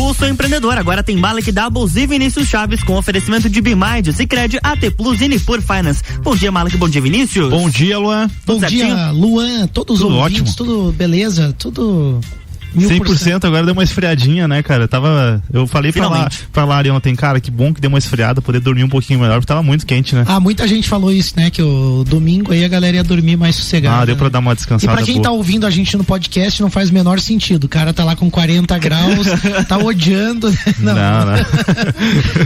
Pulso Empreendedor agora tem Malek Doubles e Vinícius Chaves com oferecimento de BeMind, Sicredi, AT Plus e Nipur Finance. Bom dia, Malek, bom dia, Vinícius. Bom dia, Luan. Bom dia, Luan, todos os ouvintes, ótimo. Tudo beleza, tudo... 100%, agora deu uma esfriadinha, né, cara? Eu falei pra Lari ontem, cara, que bom que deu uma esfriada, poder dormir um pouquinho melhor, porque tava muito quente, né? Muita gente falou isso, né, que o domingo aí a galera ia dormir mais sossegada. Deu pra dar uma descansada. E pra quem tá ouvindo a gente no podcast, não faz o menor sentido, o cara tá lá com 40 graus, tá odiando, não.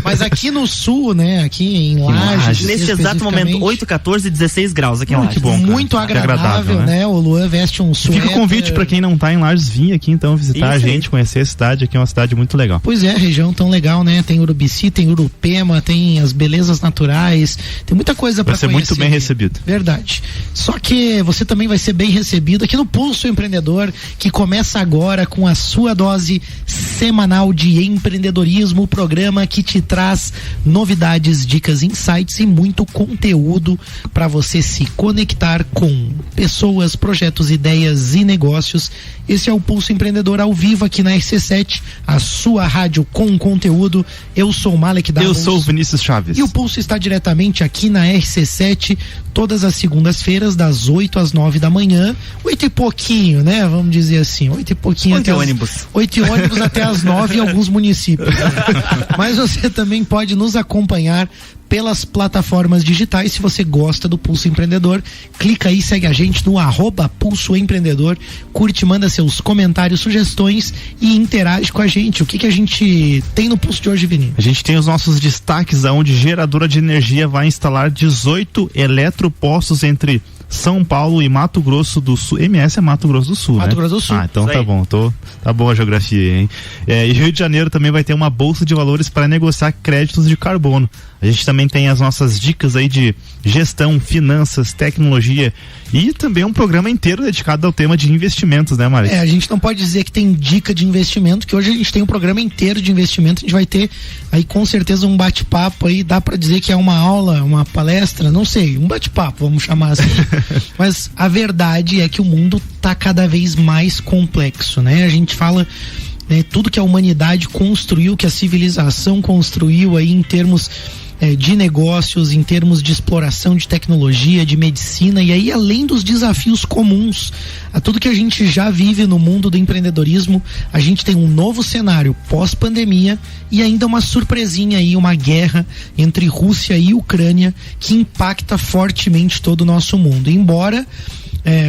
Mas aqui no sul, né, aqui em Lages, neste exato momento, 8, 14 e 16 graus aqui em Lages. Que bom, cara. Muito agradável, né? O Luan veste um suéter. Fica o convite pra quem não tá em Lages vir aqui então visitar a gente, conhecer a cidade. Aqui é uma cidade muito legal. Pois é, região tão legal, né? Tem Urubici, tem Urupema, tem as belezas naturais, tem muita coisa pra conhecer. Vai ser muito bem recebido. Verdade. Só que você também vai ser bem recebido aqui no Pulso Empreendedor, que começa agora com a sua dose semanal de empreendedorismo, o programa que te traz novidades, dicas, insights e muito conteúdo para você se conectar com pessoas, projetos, ideias e negócios. Esse é o Pulso Empreendedor ao vivo aqui na RC7, a sua rádio com conteúdo. Eu sou o Malek Doubles. Eu sou o Vinícius Chaves. E o Pulso está diretamente aqui na RC7, todas as segundas-feiras, das 8 às 9 da manhã. 8 e pouquinho, né? Vamos dizer assim, 8 e pouquinho. 8 ônibus. 8 ônibus até as 9 em alguns municípios. Mas você também pode nos acompanhar pelas plataformas digitais. Se você gosta do Pulso Empreendedor, clica aí, segue a gente no @Pulso Empreendedor, curte, manda seus comentários, sugestões e interage com a gente. O que a gente tem no Pulso de hoje, Vini? A gente tem os nossos destaques, onde geradora de energia vai instalar 18 eletropostos entre São Paulo e Mato Grosso do Sul. MS é Mato Grosso do Sul, Mato Grosso do Sul. Então tá bom, tá boa a geografia, hein? E Rio de Janeiro também vai ter uma bolsa de valores para negociar créditos de carbono. A gente também tem as nossas dicas aí de gestão, finanças, tecnologia e também um programa inteiro dedicado ao tema de investimentos, né, Mari? A gente não pode dizer que tem dica de investimento, que hoje a gente tem um programa inteiro de investimento. A gente vai ter aí com certeza um bate-papo aí, dá para dizer que é uma aula, uma palestra, não sei, um bate-papo, vamos chamar assim. Mas a verdade é que o mundo tá cada vez mais complexo, né? A gente fala tudo que a humanidade construiu, que a civilização construiu aí em termos de negócios, em termos de exploração de tecnologia, de medicina, e aí além dos desafios comuns a tudo que a gente já vive no mundo do empreendedorismo, a gente tem um novo cenário pós-pandemia e ainda uma surpresinha aí, uma guerra entre Rússia e Ucrânia que impacta fortemente todo o nosso mundo. Embora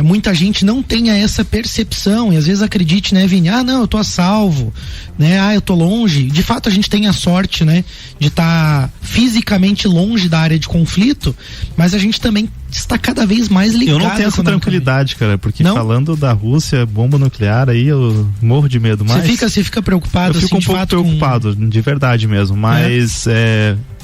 muita gente não tenha essa percepção e às vezes acredite, né, Vini? Não, eu tô a salvo, né? Eu tô longe. De fato, a gente tem a sorte, né, de estar fisicamente longe da área de conflito, mas a gente também está cada vez mais ligado. Eu não tenho essa tranquilidade, cara, porque falando da Rússia, bomba nuclear, aí eu morro de medo. Mas você fica preocupado? Eu fico assim, um pouco preocupado, de verdade mesmo, mas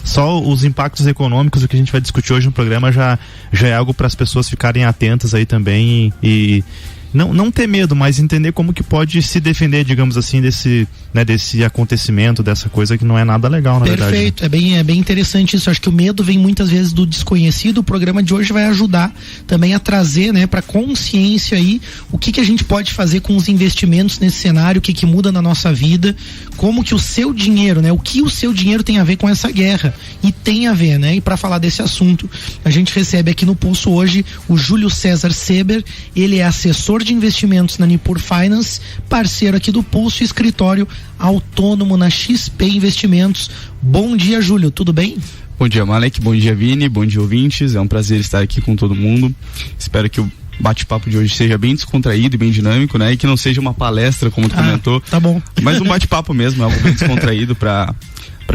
só os impactos econômicos, o que a gente vai discutir hoje no programa já é algo para as pessoas ficarem atentas aí também e não ter medo, mas entender como que pode se defender, digamos assim, desse acontecimento, dessa coisa que não é nada legal, na verdade. Perfeito, é bem interessante isso. Acho que o medo vem muitas vezes do desconhecido. O programa de hoje vai ajudar também a trazer, né, para consciência aí o que a gente pode fazer com os investimentos nesse cenário, o que muda na nossa vida, como que o seu dinheiro, né, o que o seu dinheiro tem a ver com essa guerra, e tem a ver, né? E para falar desse assunto, a gente recebe aqui no Pulso hoje o Júlio César Seber. Ele é assessor de investimentos na Nipur Finance, parceiro aqui do Pulso, escritório autônomo na XP Investimentos. Bom dia, Júlio, tudo bem? Bom dia, Malek, bom dia, Vini, bom dia, ouvintes. É um prazer estar aqui com todo mundo. Espero que o bate-papo de hoje seja bem descontraído e bem dinâmico, né? E que não seja uma palestra, como tu comentou. Tá bom. Mas um bate-papo mesmo, algo bem descontraído pra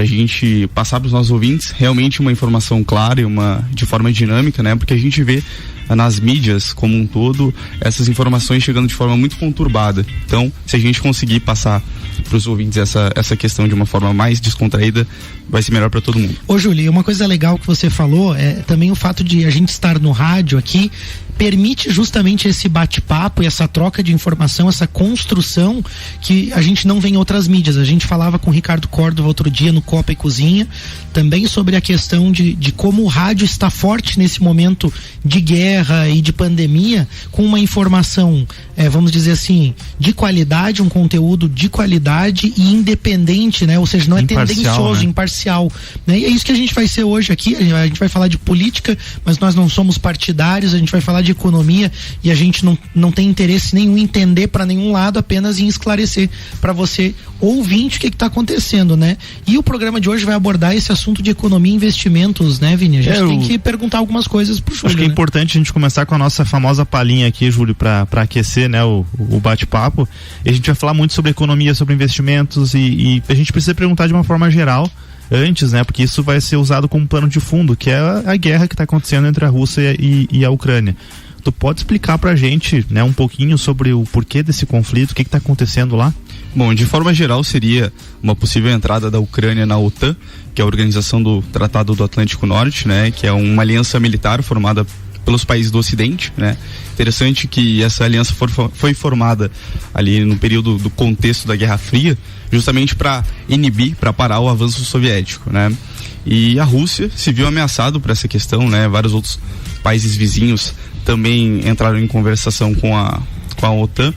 gente passar para os nossos ouvintes realmente uma informação clara e de forma dinâmica, né? Porque a gente vê nas mídias como um todo essas informações chegando de forma muito conturbada. Então, se a gente conseguir passar para os ouvintes essa questão de uma forma mais descontraída, vai ser melhor para todo mundo. Ô, Júlio, uma coisa legal que você falou é também o fato de a gente estar no rádio aqui permite justamente esse bate-papo e essa troca de informação, essa construção que a gente não vê em outras mídias. A gente falava com o Ricardo Córdova outro dia no Copa e Cozinha, também sobre a questão de como o rádio está forte nesse momento de guerra e de pandemia, com uma informação, vamos dizer assim, de qualidade, um conteúdo de qualidade e independente, né? Ou seja, não é tendencioso, né? Imparcial, né? E é isso que a gente vai ser hoje aqui. A gente vai falar de política, mas nós não somos partidários. A gente vai falar de economia e a gente não tem interesse nenhum em entender para nenhum lado, apenas em esclarecer para você, ouvinte, o que está acontecendo, né? E o programa de hoje vai abordar esse assunto de economia e investimentos, né, Vini? A gente tem que perguntar algumas coisas pro Júlio. Acho que é importante a gente começar com a nossa famosa palhinha aqui, Júlio, para aquecer, né, o bate-papo. E a gente vai falar muito sobre economia, sobre investimentos e a gente precisa perguntar de uma forma geral antes, né, porque isso vai ser usado como pano de fundo, que é a guerra que está acontecendo entre a Rússia e a Ucrânia. Tu pode explicar pra gente, né, um pouquinho sobre o porquê desse conflito, o que está acontecendo lá? Bom, de forma geral seria uma possível entrada da Ucrânia na OTAN, que é a Organização do Tratado do Atlântico Norte, né, que é uma aliança militar formada pelos países do Ocidente, né? Interessante que essa aliança foi formada ali no período do contexto da Guerra Fria, justamente para inibir, para parar o avanço soviético, né? E a Rússia se viu ameaçado por essa questão, né? Vários outros países vizinhos também entraram em conversação com a OTAN.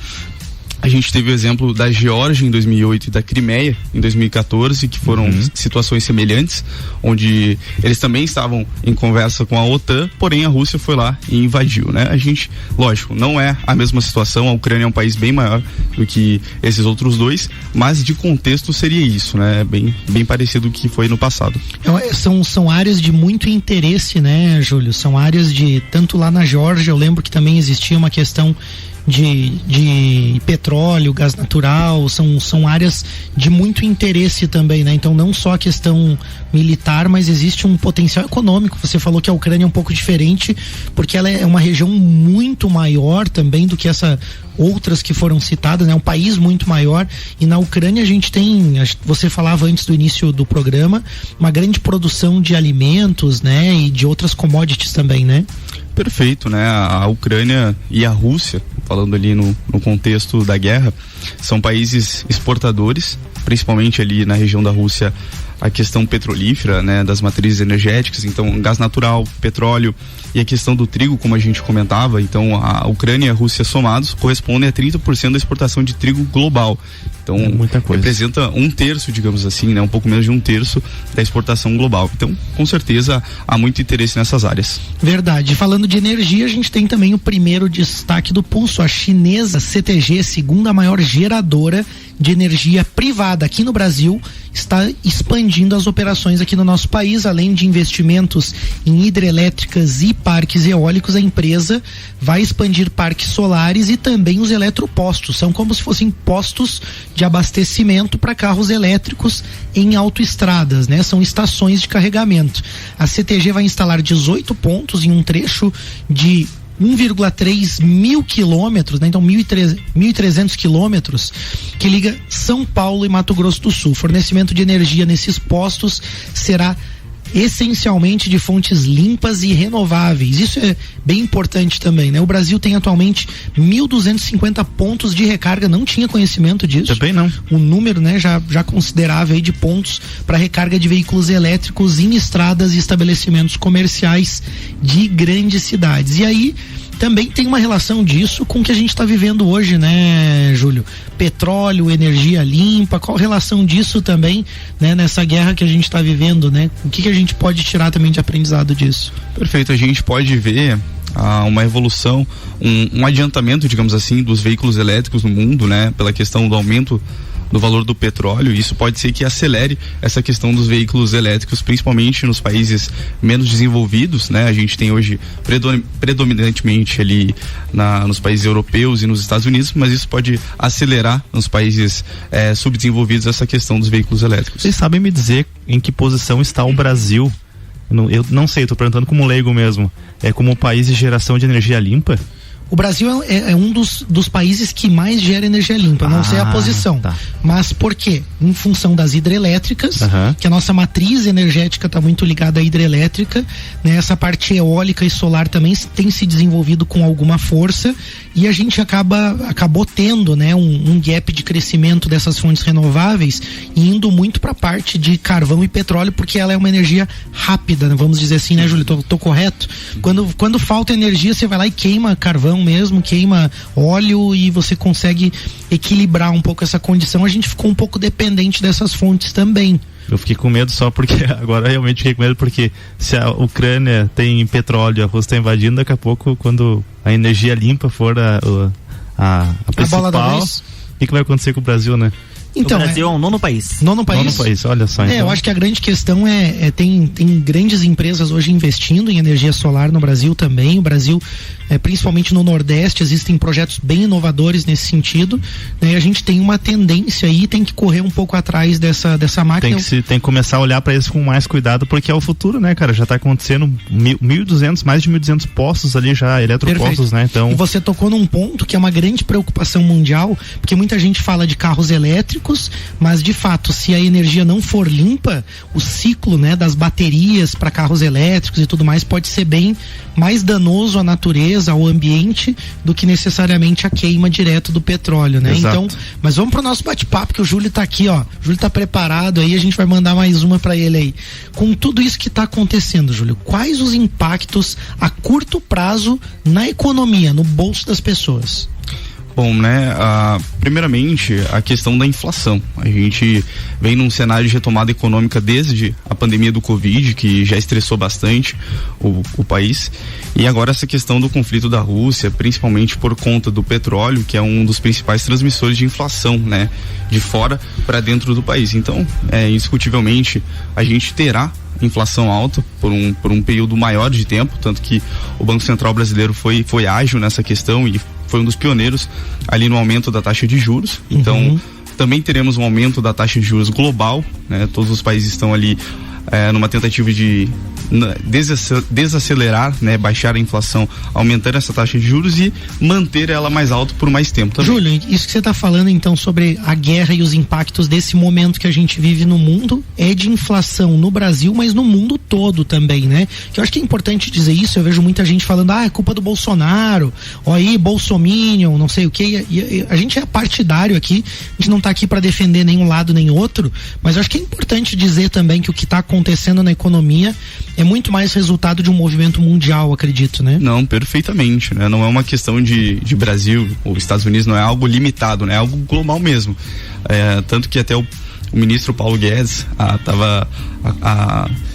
A gente teve o exemplo da Geórgia em 2008 e da Crimeia em 2014, que foram situações semelhantes, onde eles também estavam em conversa com a OTAN, porém a Rússia foi lá e invadiu, né? A gente, lógico, não é a mesma situação, a Ucrânia é um país bem maior do que esses outros dois, mas de contexto seria isso, né? Bem parecido com o que foi no passado. São áreas de muito interesse, né, Júlio? São áreas de, tanto lá na Geórgia, eu lembro que também existia uma questão de petróleo, gás natural, são áreas de muito interesse também, né? Então não só a questão militar, mas existe um potencial econômico. Você falou que a Ucrânia é um pouco diferente, porque ela é uma região muito maior também do que outras que foram citadas, né? Um país muito maior, e na Ucrânia a gente tem, você falava antes do início do programa, uma grande produção de alimentos, né? E de outras commodities também, né? Perfeito, né? A Ucrânia e a Rússia, falando ali no contexto da guerra, são países exportadores, principalmente ali na região da Rússia, a questão petrolífera, né, das matrizes energéticas, então gás natural, petróleo e a questão do trigo, como a gente comentava. Então a Ucrânia e a Rússia somados correspondem a 30% da exportação de trigo global. Então muita coisa. Representa 1/3, digamos assim, né, um pouco menos de 1/3 da exportação global. Então, com certeza há muito interesse nessas áreas. Verdade. Falando de energia, a gente tem também o primeiro destaque do pulso, a chinesa CTG, segunda maior geradora de energia privada aqui no Brasil, está expandindo as operações aqui no nosso país. Além de investimentos em hidrelétricas e parques eólicos, a empresa vai expandir parques solares e também os eletropostos. São como se fossem postos de abastecimento para carros elétricos em autoestradas, né? São estações de carregamento. A CTG vai instalar 18 pontos em um trecho de 1,3 mil quilômetros, né? Então 1.300 quilômetros, que liga São Paulo e Mato Grosso do Sul. Fornecimento de energia nesses postos será essencialmente de fontes limpas e renováveis. Isso é bem importante também, né? O Brasil tem atualmente 1.250 pontos de recarga, não tinha conhecimento disso. Também não. Um número, né, já considerável aí de pontos para recarga de veículos elétricos em estradas e estabelecimentos comerciais de grandes cidades. E aí também tem uma relação disso com o que a gente está vivendo hoje, né, Júlio? Petróleo, energia limpa, qual a relação disso também, né, nessa guerra que a gente está vivendo, né? O que a gente pode tirar também de aprendizado disso? Perfeito, a gente pode ver uma evolução, um adiantamento, digamos assim, dos veículos elétricos no mundo, né? Pela questão do aumento do valor do petróleo. Isso pode ser que acelere essa questão dos veículos elétricos, principalmente nos países menos desenvolvidos, né? A gente tem hoje predominantemente ali nos países europeus e nos Estados Unidos, mas isso pode acelerar nos países subdesenvolvidos essa questão dos veículos elétricos. Vocês sabem me dizer em que posição está o Brasil? Eu não sei, estou perguntando como leigo mesmo. É como país de geração de energia limpa? O Brasil é um dos países que mais gera energia limpa, não sei a posição. Tá. Mas por quê? Em função das hidrelétricas, que a nossa matriz energética está muito ligada à hidrelétrica, né? Essa parte eólica e solar também tem se desenvolvido com alguma força e a gente acabou tendo, né, um gap de crescimento dessas fontes renováveis, indo muito para a parte de carvão e petróleo, porque ela é uma energia rápida, né? Vamos dizer assim, né, Júlio? Tô correto? Quando falta energia, você vai lá e queima carvão mesmo, queima óleo e você consegue equilibrar um pouco essa condição. A gente ficou um pouco dependente dessas fontes também. Eu fiquei com medo só porque, agora realmente fiquei com medo porque se a Ucrânia tem petróleo e a Rússia está invadindo, daqui a pouco, quando a energia limpa for a principal, bola da vez, o que vai acontecer com o Brasil, né? Então, o Brasil é o nono país. Nono país, olha só. Então. Eu acho que a grande questão tem grandes empresas hoje investindo em energia solar no Brasil também. O Brasil, principalmente no Nordeste, existem projetos bem inovadores nesse sentido, né? A gente tem uma tendência aí, tem que correr um pouco atrás dessa máquina. Tem que começar a olhar para isso com mais cuidado, porque é o futuro, né, cara? Já está acontecendo mais de 1.200 postos ali já, eletropostos, né? Então... E você tocou num ponto que é uma grande preocupação mundial, porque muita gente fala de carros elétricos, mas de fato, se a energia não for limpa, o ciclo, né, das baterias para carros elétricos e tudo mais pode ser bem mais danoso à natureza, ao ambiente, do que necessariamente a queima direto do petróleo, né? Exato. Então, mas vamos pro nosso bate-papo, que o Júlio tá aqui, ó. O Júlio tá preparado aí, a gente vai mandar mais uma para ele aí. Com tudo isso que tá acontecendo, Júlio, quais os impactos a curto prazo na economia, no bolso das pessoas? Bom, né, primeiramente a questão da inflação. A gente vem num cenário de retomada econômica desde a pandemia do Covid, que já estressou bastante o país, e agora essa questão do conflito da Rússia, principalmente por conta do petróleo, que é um dos principais transmissores de inflação, né, de fora para dentro do país. Então, indiscutivelmente, a gente terá inflação alta por um período maior de tempo, tanto que o Banco Central brasileiro foi ágil nessa questão e foi um dos pioneiros ali no aumento da taxa de juros. Então, também teremos um aumento da taxa de juros global, né? Todos os países estão ali numa tentativa de desacelerar, né, baixar a inflação, aumentando essa taxa de juros e manter ela mais alta por mais tempo também. Júlio, isso que você está falando então sobre a guerra e os impactos desse momento que a gente vive no mundo é de inflação no Brasil, mas no mundo todo também, né? Que eu acho que é importante dizer isso. Eu vejo muita gente falando, é culpa do Bolsonaro, ó aí, Bolsominion, não sei o que, e a gente é partidário aqui, a gente não está aqui para defender nenhum lado nem outro, mas eu acho que é importante dizer também que o que está acontecendo na economia é muito mais resultado de um movimento mundial, acredito, né? Não, perfeitamente, né? Não é uma questão de Brasil ou Estados Unidos, não é algo limitado, né? É algo global mesmo. Tanto que até o ministro Paulo Guedes estava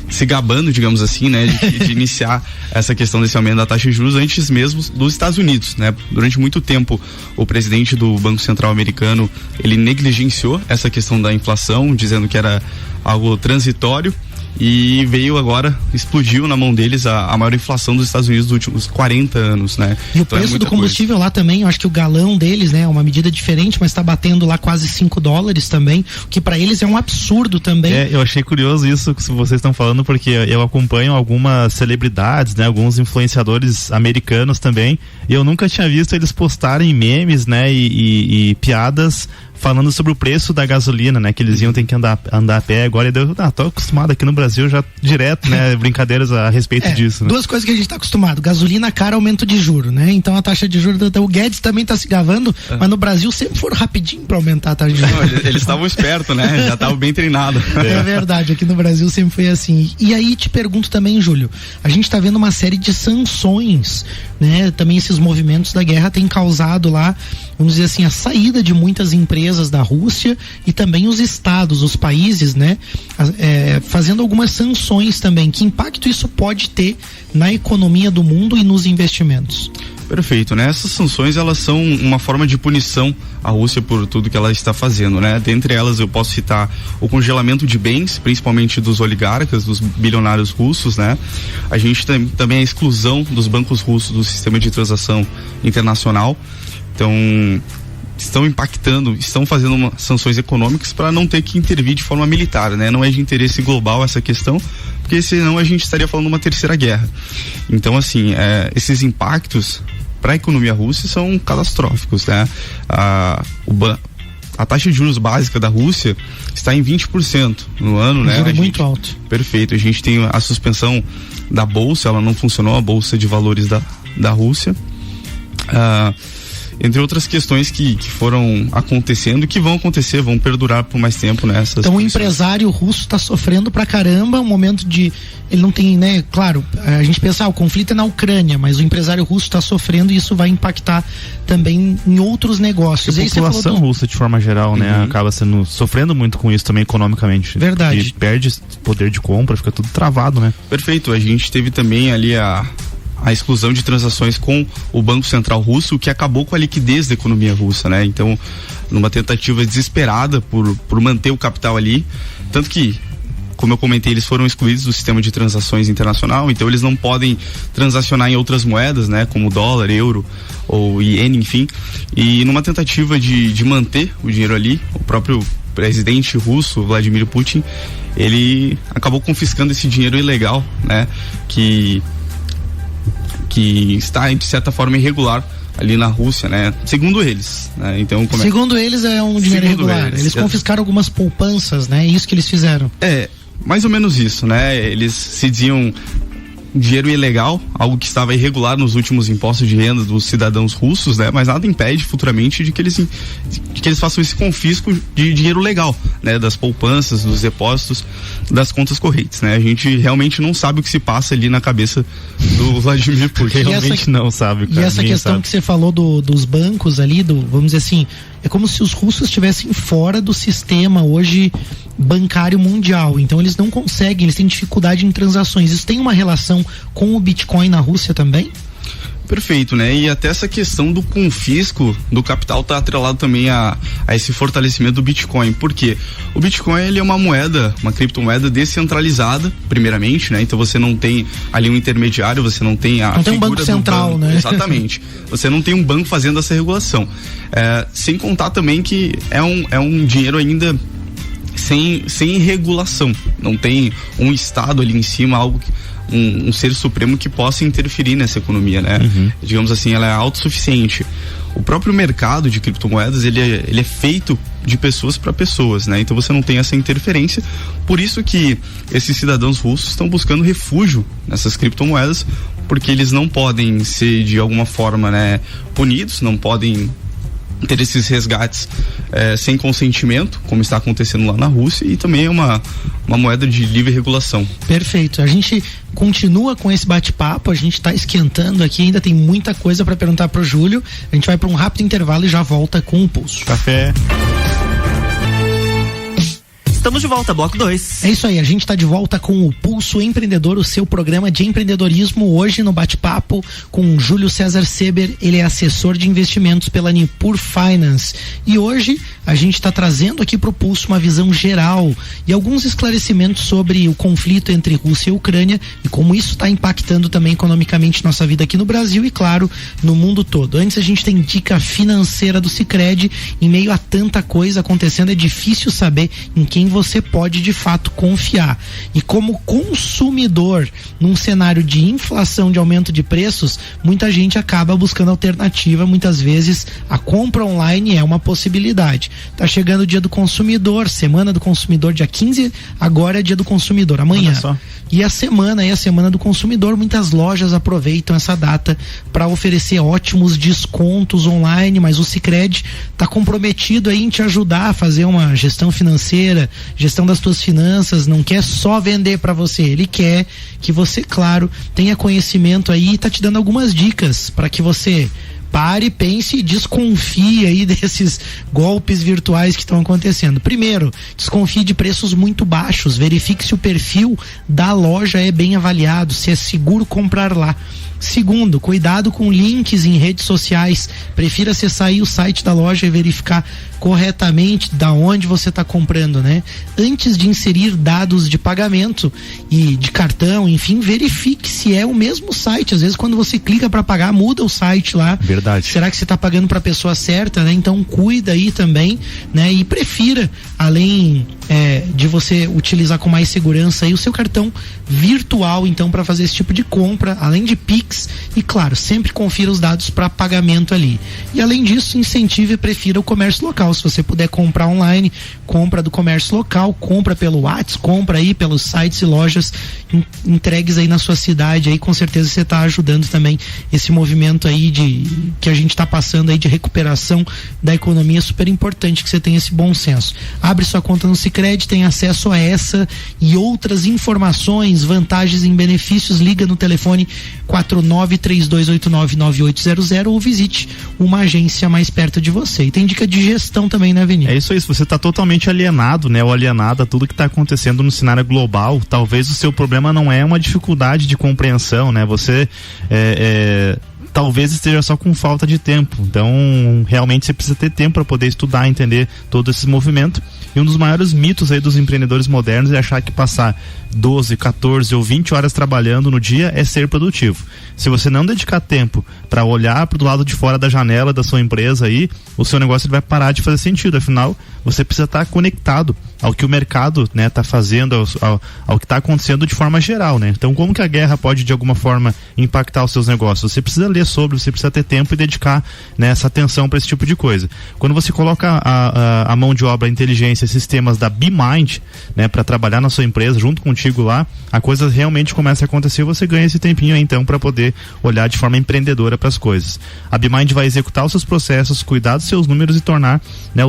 se gabando, digamos assim, né? De iniciar essa questão desse aumento da taxa de juros antes mesmo dos Estados Unidos, né? Durante muito tempo, o presidente do Banco Central americano, ele negligenciou essa questão da inflação, dizendo que era algo transitório, e veio agora, explodiu na mão deles a maior inflação dos Estados Unidos dos últimos 40 anos, né? E o preço do combustível lá também, eu acho que o galão deles, né, é uma medida diferente, mas tá batendo lá quase $5 também, o que para eles é um absurdo também. Eu achei curioso isso que vocês estão falando, porque eu acompanho algumas celebridades, né, alguns influenciadores americanos também, e eu nunca tinha visto eles postarem memes, né, e piadas falando sobre o preço da gasolina, né? Que eles iam ter que andar a pé agora, e eu tô acostumado aqui no Brasil já direto, né? Brincadeiras a respeito disso, né? Duas coisas que a gente tá acostumado: gasolina cara, aumento de juro, né? Então a taxa de juros, o Guedes também tá se gavando, mas no Brasil sempre foram rapidinho pra aumentar a taxa de juros. Não, eles estavam espertos, né? Já estavam bem treinados. É verdade, aqui no Brasil sempre foi assim. E aí te pergunto também, Júlio, a gente tá vendo uma série de sanções, né? Também esses movimentos da guerra têm causado lá, vamos dizer assim, a saída de muitas empresas da Rússia e também os estados, os países, né? Fazendo algumas sanções também. Que impacto isso pode ter na economia do mundo e nos investimentos? Perfeito, né? Essas sanções, elas são uma forma de punição à Rússia por tudo que ela está fazendo, né? Dentre elas eu posso citar o congelamento de bens, principalmente dos oligarcas, dos bilionários russos, né? A gente tem também a exclusão dos bancos russos do sistema de transação internacional. Então, estão fazendo sanções econômicas para não ter que intervir de forma militar, né? Não é de interesse global essa questão, porque senão a gente estaria falando de uma terceira guerra. Então, assim, esses impactos para a economia russa são catastróficos, né? A taxa de juros básica da Rússia está em 20% no ano, né? Juro muito alto. Perfeito. A gente tem a suspensão da bolsa, ela não funcionou, a bolsa de valores da Rússia. Entre outras questões que foram acontecendo, que vão acontecer, vão perdurar por mais tempo, né? Então o empresário russo está sofrendo pra caramba, um momento de, ele não tem, né, claro, a gente pensa, o conflito é na Ucrânia, mas o empresário russo está sofrendo e isso vai impactar também em outros negócios. A população russa, de forma geral, né, acaba sofrendo muito com isso também economicamente. Verdade. E perde poder de compra, fica tudo travado, né? Perfeito, a gente teve também ali a exclusão de transações com o Banco Central Russo, que acabou com a liquidez da economia russa, né? Então, numa tentativa desesperada por manter o capital ali, tanto que, como eu comentei, eles foram excluídos do sistema de transações internacional, então eles não podem transacionar em outras moedas, né? Como dólar, euro ou iene, enfim. E numa tentativa de manter o dinheiro ali, o próprio presidente russo, Vladimir Putin, ele acabou confiscando esse dinheiro ilegal, né? Que está, de certa forma, irregular ali na Rússia, né? Segundo eles, né? Então, segundo eles é um dinheiro irregular. Eles confiscaram algumas poupanças, né? É isso que eles fizeram. É, mais ou menos isso, né? Eles se diziam dinheiro ilegal, algo que estava irregular nos últimos impostos de renda dos cidadãos russos, né? Mas nada impede futuramente de que eles façam esse confisco de dinheiro legal, né? Das poupanças, dos depósitos, das contas correntes, né? A gente realmente não sabe o que se passa ali na cabeça do Vladimir Putin. Realmente não sabe, cara. E essa questão que você falou dos bancos ali, vamos dizer assim, é como se os russos estivessem fora do sistema hoje bancário mundial, então eles não conseguem, eles têm dificuldade em transações. Isso tem uma relação com o Bitcoin na Rússia também? Perfeito, né? E até essa questão do confisco do capital está atrelado também a esse fortalecimento do Bitcoin. Por quê? O Bitcoin, ele é uma moeda, uma criptomoeda descentralizada, primeiramente, né? Então você não tem ali um intermediário, você não tem a não tem um banco central, né? Exatamente. Você não tem um banco fazendo essa regulação. Sem contar também que é um dinheiro ainda sem regulação. Não tem um estado ali em cima, algo um ser supremo que possa interferir nessa economia, né? Digamos assim, ela é autossuficiente. O próprio mercado de criptomoedas, ele é feito de pessoas para pessoas, né? Então você não tem essa interferência, por isso que esses cidadãos russos estão buscando refúgio nessas criptomoedas, porque eles não podem ser de alguma forma, né, punidos, não podem ter esses resgates sem consentimento, como está acontecendo lá na Rússia, e também é uma moeda de livre regulação. Perfeito. A gente continua com esse bate-papo, a gente está esquentando aqui, ainda tem muita coisa para perguntar pro Júlio. A gente vai para um rápido intervalo e já volta com o Pulso. Café. Estamos de volta, bloco 2. É isso aí, a gente está de volta com o Pulso Empreendedor, o seu programa de empreendedorismo, hoje no bate-papo com o Júlio César Seber. Ele é assessor de investimentos pela Nipur Finance, e hoje a gente está trazendo aqui para o Pulso uma visão geral e alguns esclarecimentos sobre o conflito entre Rússia e Ucrânia e como isso está impactando também economicamente nossa vida aqui no Brasil e, claro, no mundo todo. Antes, a gente tem dica financeira do Sicredi. Em meio a tanta coisa acontecendo, é difícil saber em quem você pode de fato confiar. E como consumidor, num cenário de inflação, de aumento de preços, muita gente acaba buscando alternativa. Muitas vezes a compra online é uma possibilidade. Tá chegando o dia do consumidor, semana do consumidor, dia 15, agora é dia do consumidor, amanhã. E a semana do consumidor, muitas lojas aproveitam essa data para oferecer ótimos descontos online, mas o Sicredi tá comprometido aí em te ajudar a fazer uma gestão financeira, gestão das tuas finanças. Não quer só vender para você, ele quer que você, claro, tenha conhecimento aí e tá te dando algumas dicas para que você pare, pense e desconfie aí desses golpes virtuais que estão acontecendo. Primeiro, desconfie de preços muito baixos, verifique se o perfil da loja é bem avaliado, se é seguro comprar lá. Segundo, cuidado com links em redes sociais, prefira acessar aí o site da loja e verificar corretamente da onde você está comprando, né? Antes de inserir dados de pagamento e de cartão, enfim, verifique se é o mesmo site. Às vezes quando você clica para pagar, muda o site lá. Verdade. Será que você está pagando para a pessoa certa, né? Então cuida aí também, né? E prefira, além de você utilizar com mais segurança aí o seu cartão virtual, então, para fazer esse tipo de compra, além de Pix, e claro, sempre confira os dados para pagamento ali. E além disso, incentive e prefira o comércio local. Se você puder comprar online, compra do comércio local, compra pelo WhatsApp, compra aí pelos sites e lojas entregues aí na sua cidade, aí com certeza você está ajudando também esse movimento aí que a gente está passando aí de recuperação da economia. Super importante que você tenha esse bom senso. Abre sua conta no Sicredi, tem acesso a essa e outras informações, vantagens e benefícios. Liga no telefone 4932899800 ou visite uma agência mais perto de você. E tem dica de gestão também, né, Vinícius? É isso aí, se você está totalmente alienado, né, ou alienada a tudo que está acontecendo no cenário global, talvez o seu problema não é uma dificuldade de compreensão, né? Você talvez esteja só com falta de tempo. Então, realmente você precisa ter tempo para poder estudar, entender todo esse movimento. E um dos maiores mitos aí dos empreendedores modernos é achar que passar 12, 14 ou 20 horas trabalhando no dia é ser produtivo. Se você não dedicar tempo para olhar para o lado de fora da janela da sua empresa aí, o seu negócio vai parar de fazer sentido. Afinal, você precisa estar conectado ao que o mercado, né, tá fazendo, ao que está acontecendo de forma geral, né? Então, como que a guerra pode de alguma forma impactar os seus negócios? Você precisa ler sobre, você precisa ter tempo e dedicar, né, essa atenção para esse tipo de coisa. Quando você coloca a mão de obra, a inteligência, sistemas da BeMind, né, para trabalhar na sua empresa junto contigo lá, a coisa realmente começa a acontecer. Você ganha esse tempinho aí, então, para poder olhar de forma empreendedora para as coisas. A BeMind vai executar os seus processos, cuidar dos seus números e tornar, né,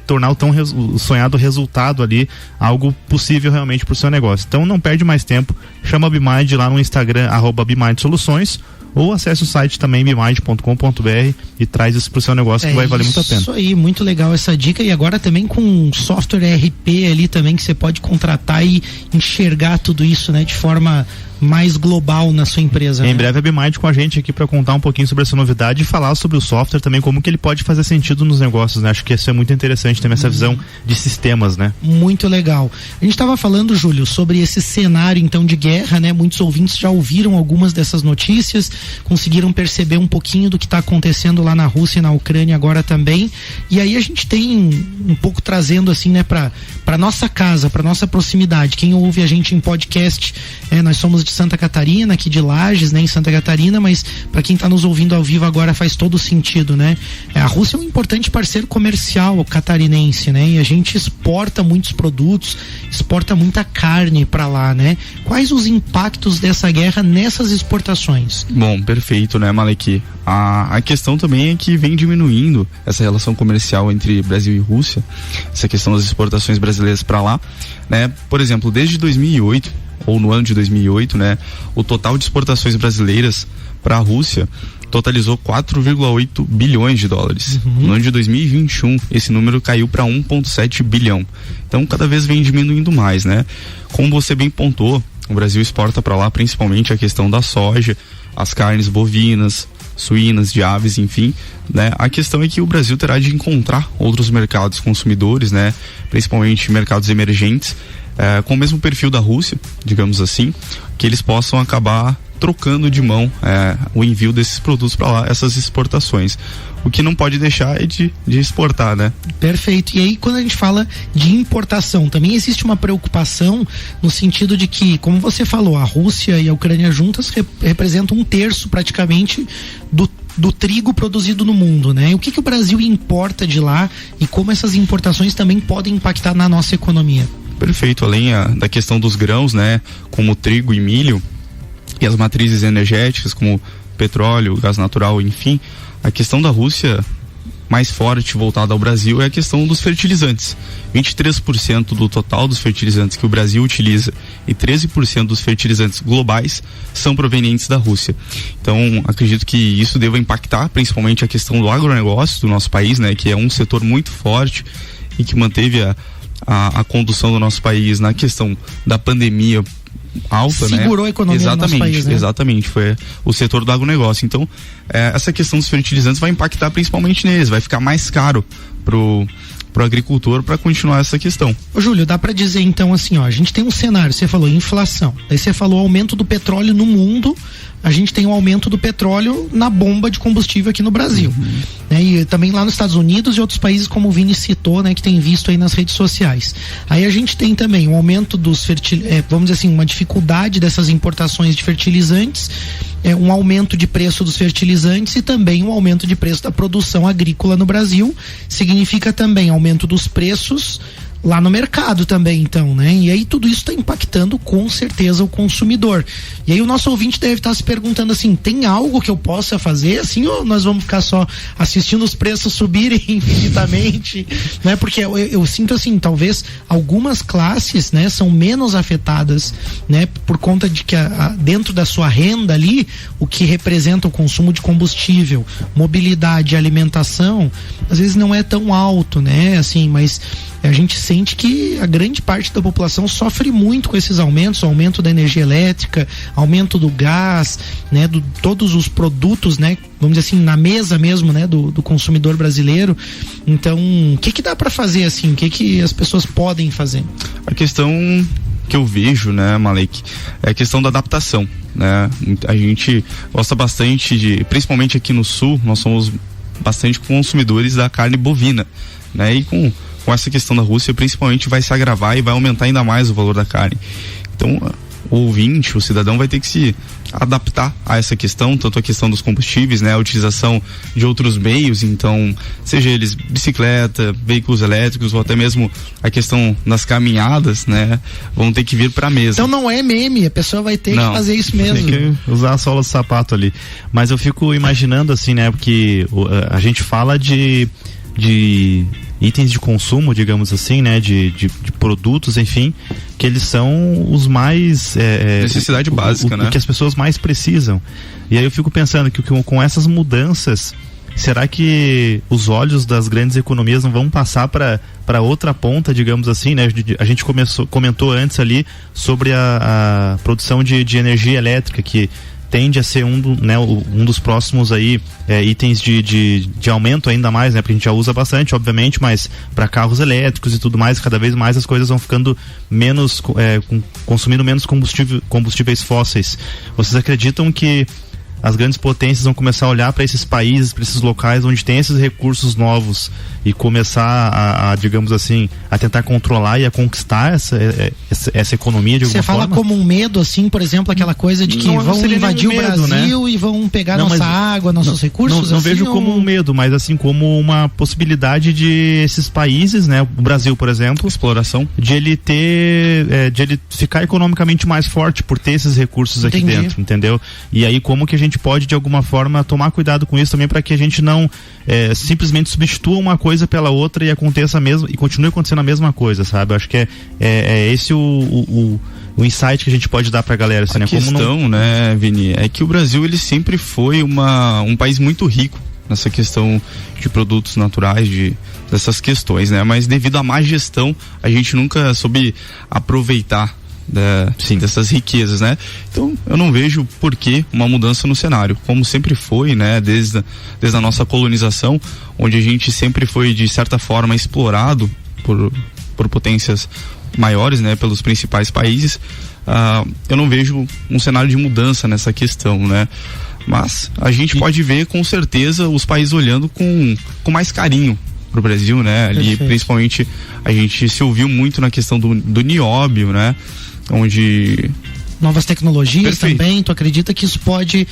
tornar o sonhado resultado ali algo possível realmente para o seu negócio. Então não perde mais tempo, chama a BeMind lá no Instagram @BeMindSoluções, ou acesse o site também bemind.com.br e traz isso pro seu negócio, que vai valer muito a pena. Isso aí, muito legal essa dica. E agora também com um software RP ali também que você pode contratar e enxergar tudo isso, né, de forma mais global na sua empresa. Em breve a BeMind com a gente aqui para contar um pouquinho sobre essa novidade e falar sobre o software também, como que ele pode fazer sentido nos negócios, né? Acho que isso é muito interessante também, essa visão de sistemas, né? Muito legal. A gente estava falando, Júlio, sobre esse cenário então de guerra, né? Muitos ouvintes já ouviram algumas dessas notícias, conseguiram perceber um pouquinho do que está acontecendo lá na Rússia e na Ucrânia agora também. E aí a gente tem um pouco trazendo assim, né, para nossa casa, para nossa proximidade. Quem ouve a gente em podcast, nós somos de Santa Catarina, aqui de Lages, né, em Santa Catarina, mas para quem está nos ouvindo ao vivo agora faz todo sentido, né? A Rússia é um importante parceiro comercial catarinense, né? E a gente exporta muitos produtos, exporta muita carne para lá, né? Quais os impactos dessa guerra nessas exportações? Bom, perfeito, né, Malek? A questão também é que vem diminuindo essa relação comercial entre Brasil e Rússia, essa questão das exportações brasileiras para lá, né? Por exemplo, desde 2008 ou no ano de 2008, né, o total de exportações brasileiras para a Rússia totalizou 4,8 bilhões de dólares. No ano de 2021, esse número caiu para 1,7 bilhão. Então, cada vez vem diminuindo mais, né? Como você bem pontuou, o Brasil exporta para lá principalmente a questão da soja, as carnes bovinas, suínas, de aves, enfim, né? A questão é que o Brasil terá de encontrar outros mercados consumidores, né? Principalmente mercados emergentes, com o mesmo perfil da Rússia, digamos assim, que eles possam acabar trocando de mão o envio desses produtos para lá, essas exportações. O que não pode deixar é de exportar, né? Perfeito. E aí, quando a gente fala de importação, também existe uma preocupação no sentido de que, como você falou, a Rússia e a Ucrânia juntas representam 1/3 praticamente do trigo produzido no mundo, né? E o que o Brasil importa de lá e como essas importações também podem impactar na nossa economia? Perfeito. Além da questão dos grãos, né, como trigo e milho, e as matrizes energéticas como petróleo, gás natural, enfim, a questão da Rússia mais forte voltada ao Brasil é a questão dos fertilizantes. 23% do total dos fertilizantes que o Brasil utiliza e 13% dos fertilizantes globais são provenientes da Rússia. Então, acredito que isso deva impactar principalmente a questão do agronegócio do nosso país, né, que é um setor muito forte e que manteve a condução do nosso país na questão da pandemia alta, segurou né? a economia do nosso país, né? Exatamente, foi o setor do agronegócio. Então, essa questão dos fertilizantes vai impactar principalmente neles, vai ficar mais caro pro agricultor para continuar essa questão. Ô Júlio, dá para dizer então assim, ó, a gente tem um cenário, você falou inflação, aí você falou aumento do petróleo no mundo, a gente tem um aumento do petróleo na bomba de combustível aqui no Brasil, né? E também lá nos Estados Unidos e outros países, como o Vini citou, né, que tem visto aí nas redes sociais. Aí a gente tem também um aumento dos vamos dizer assim, uma dificuldade dessas importações de fertilizantes, um aumento de preço dos fertilizantes e também um aumento de preço da produção agrícola no Brasil, significa também aumento dos preços lá no mercado também, então, né? E aí tudo isso está impactando com certeza o consumidor. E aí o nosso ouvinte deve estar se perguntando assim, tem algo que eu possa fazer assim, ou nós vamos ficar só assistindo os preços subirem infinitamente, né? Porque eu sinto assim, talvez algumas classes, né, são menos afetadas, né, por conta de que dentro da sua renda ali, o que representa o consumo de combustível, mobilidade, alimentação, às vezes não é tão alto, né? Assim, mas a gente sente que a grande parte da população sofre muito com esses aumentos, aumento da energia elétrica, aumento do gás, né, todos os produtos, né, vamos dizer assim, na mesa mesmo, né, do consumidor brasileiro. Então, o que dá para fazer assim? O que as pessoas podem fazer? A questão que eu vejo, né, Malek, é a questão da adaptação, né? A gente gosta bastante principalmente aqui no Sul, nós somos bastante consumidores da carne bovina, né? E com essa questão da Rússia, principalmente, vai se agravar e vai aumentar ainda mais o valor da carne. Então, o ouvinte, o cidadão vai ter que se adaptar a essa questão, tanto a questão dos combustíveis, né, a utilização de outros meios, então, seja eles bicicleta, veículos elétricos ou até mesmo a questão das caminhadas, né, vão ter que vir para a mesa. Então não é meme, a pessoa vai ter que fazer isso mesmo. Tem que usar a sola do sapato ali. Mas eu fico imaginando assim, né, porque a gente fala de itens de consumo, digamos assim, né, de produtos, enfim, que eles são os mais necessidade básica, né? O que as pessoas mais precisam. E aí eu fico pensando que com essas mudanças, será que os olhos das grandes economias não vão passar para outra ponta, digamos assim, né? A gente comentou antes ali sobre a produção de energia elétrica, que tende a ser um dos próximos aí itens de aumento ainda mais, né? Porque a gente já usa bastante, obviamente, mas para carros elétricos e tudo mais, cada vez mais as coisas vão ficando menos, consumindo menos combustíveis fósseis. Vocês acreditam que as grandes potências vão começar a olhar para esses países, para esses locais onde tem esses recursos novos e começar a digamos assim, a tentar controlar e a conquistar essa economia de alguma forma? Você fala como um medo, assim, por exemplo, aquela coisa de que vão invadir o Brasil, né? E vão pegar nossa água, nossos recursos? Não assim, vejo como um medo, mas assim como uma possibilidade de esses países, né? O Brasil, por exemplo, exploração, de ele ficar economicamente mais forte por ter esses recursos aqui dentro, entendeu? E aí como que a gente pode de alguma forma tomar cuidado com isso também, para que a gente não simplesmente substitua uma coisa pela outra e aconteça mesmo e continue acontecendo a mesma coisa, sabe? Eu acho que é esse o insight que a gente pode dar pra galera, assim, a questão, né, Vini, é que o Brasil, ele sempre foi um país muito rico nessa questão de produtos naturais, dessas questões, né? Mas devido à má gestão, a gente nunca soube aproveitar dessas riquezas, né? Então eu não vejo por que uma mudança no cenário, como sempre foi, né? Desde a nossa colonização, onde a gente sempre foi de certa forma explorado por potências maiores, né? Pelos principais países. Eu não vejo um cenário de mudança nessa questão, né? Mas a gente pode ver com certeza os países olhando com mais carinho pro Brasil, né? Ali, perfeito. Principalmente a gente se ouviu muito na questão do nióbio, né? Onde novas tecnologias, perfeito, também, tu acredita que isso pode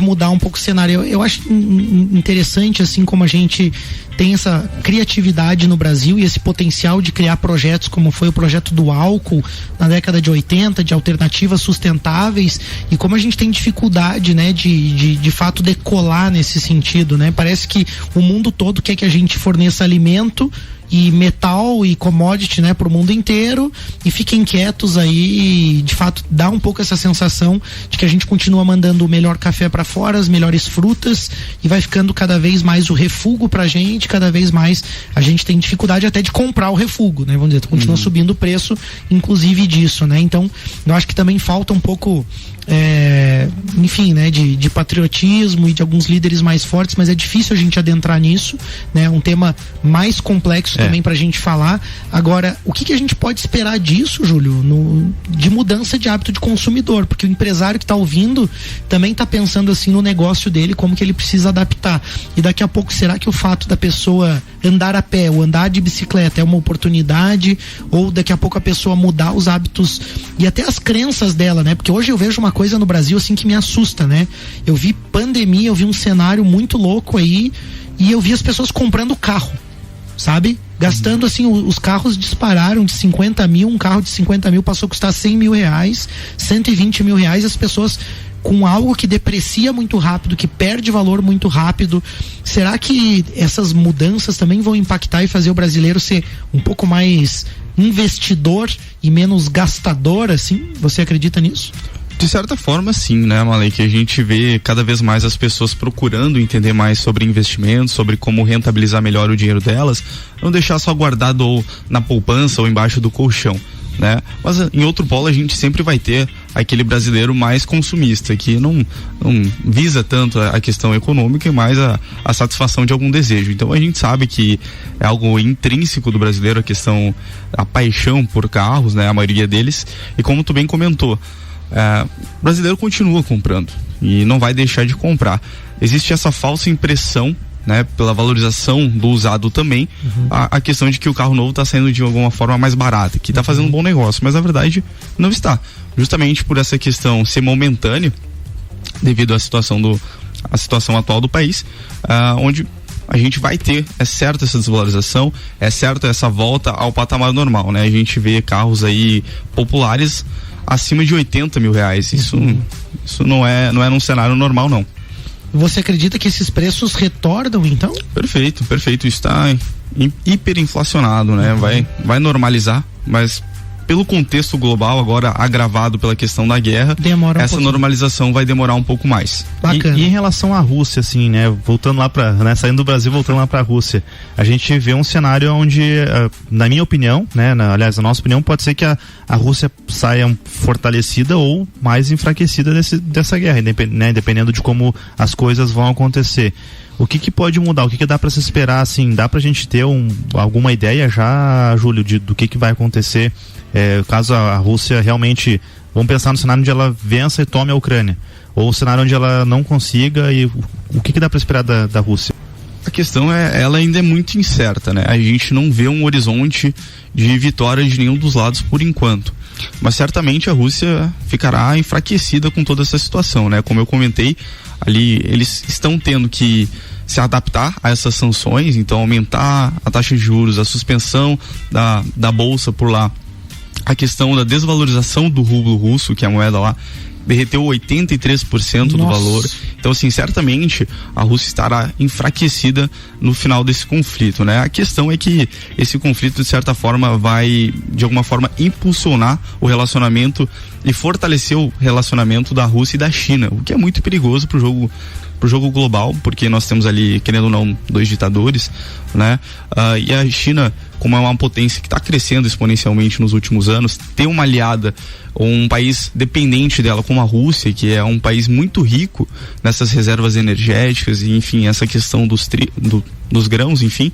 mudar um pouco o cenário? Eu acho interessante, assim, como a gente tem essa criatividade no Brasil e esse potencial de criar projetos como foi o projeto do álcool na década de 80, de alternativas sustentáveis, e como a gente tem dificuldade, né, de fato decolar nesse sentido, né? Parece que o mundo todo quer que a gente forneça alimento e metal e commodity, né, pro mundo inteiro, e fiquem quietos aí, e de fato dá um pouco essa sensação de que a gente continua mandando o melhor café para fora, as melhores frutas, e vai ficando cada vez mais o refúgio pra gente, cada vez mais a gente tem dificuldade até de comprar o refúgio, né, vamos dizer, continua subindo o preço, inclusive disso, né, então eu acho que também falta um pouco enfim, né, de patriotismo e de alguns líderes mais fortes, mas é difícil a gente adentrar nisso, né, um tema mais complexo também pra gente falar. Agora, o que a gente pode esperar disso, Júlio, de mudança de hábito de consumidor, porque o empresário que tá ouvindo também tá pensando assim no negócio dele, como que ele precisa adaptar, e daqui a pouco será que o fato da pessoa andar a pé ou andar de bicicleta é uma oportunidade, ou daqui a pouco a pessoa mudar os hábitos e até as crenças dela, né, porque hoje eu vejo uma coisa no Brasil assim que me assusta, né? Eu vi pandemia, eu vi um cenário muito louco aí, e eu vi as pessoas comprando carro, sabe? Gastando assim, os carros dispararam de 50 mil, um carro de 50 mil passou a custar 100 mil reais, 120 mil reais, as pessoas com algo que deprecia muito rápido, que perde valor muito rápido. Será que essas mudanças também vão impactar e fazer o brasileiro ser um pouco mais investidor e menos gastador, assim? Você acredita nisso? De certa forma, sim, né, Malê? Que a gente vê cada vez mais as pessoas procurando entender mais sobre investimentos, sobre como rentabilizar melhor o dinheiro delas, não deixar só guardado ou na poupança ou embaixo do colchão, né? Mas em outro polo a gente sempre vai ter aquele brasileiro mais consumista, que não visa tanto a questão econômica e mais a satisfação de algum desejo. Então a gente sabe que é algo intrínseco do brasileiro, a paixão por carros, né? A maioria deles, e como tu bem comentou, o brasileiro continua comprando e não vai deixar de comprar. Existe essa falsa impressão, né, pela valorização do usado também, a questão de que o carro novo está saindo de alguma forma mais barato, que está fazendo um bom negócio, mas na verdade não está, justamente por essa questão ser momentânea devido à situação atual do país, onde a gente vai ter, é certo, essa desvalorização, é certo essa volta ao patamar normal, né? A gente vê carros aí populares acima de 80 mil reais. Isso não é num cenário normal, não. Você acredita que esses preços retornam, então? Perfeito. Está hiperinflacionado, né? Vai normalizar, mas pelo contexto global, agora agravado pela questão da guerra, essa normalização vai demorar um pouco mais. E em relação à Rússia, assim, né, voltando lá saindo do Brasil, voltando lá para a Rússia, a gente vê um cenário onde, na minha opinião, né, aliás, na nossa opinião, pode ser que a Rússia saia fortalecida ou mais enfraquecida dessa guerra, né, dependendo de como as coisas vão acontecer. O que pode mudar? O que dá para se esperar, assim? Dá pra gente ter alguma ideia já, Júlio, do que vai acontecer caso a Rússia realmente, vamos pensar no cenário onde ela vença e tome a Ucrânia, ou o cenário onde ela não consiga, e o que dá para esperar da Rússia? A questão ela ainda é muito incerta, né? A gente não vê um horizonte de vitória de nenhum dos lados por enquanto, mas certamente a Rússia ficará enfraquecida com toda essa situação, né? Como eu comentei, ali eles estão tendo que se adaptar a essas sanções, então aumentar a taxa de juros, a suspensão da bolsa por lá, a questão da desvalorização do rublo russo, que é a moeda lá, derreteu 83% do valor. Então, assim, certamente a Rússia estará enfraquecida no final desse conflito, né? A questão é que esse conflito, de certa forma, vai, de alguma forma, impulsionar o relacionamento e fortalecer o relacionamento da Rússia e da China, o que é muito perigoso pro jogo global, porque nós temos ali, querendo ou não, dois ditadores, né? E a China, como é uma potência que está crescendo exponencialmente nos últimos anos, ter uma aliada, um país dependente dela como a Rússia, que é um país muito rico nessas reservas energéticas e, enfim, essa questão dos grãos, enfim,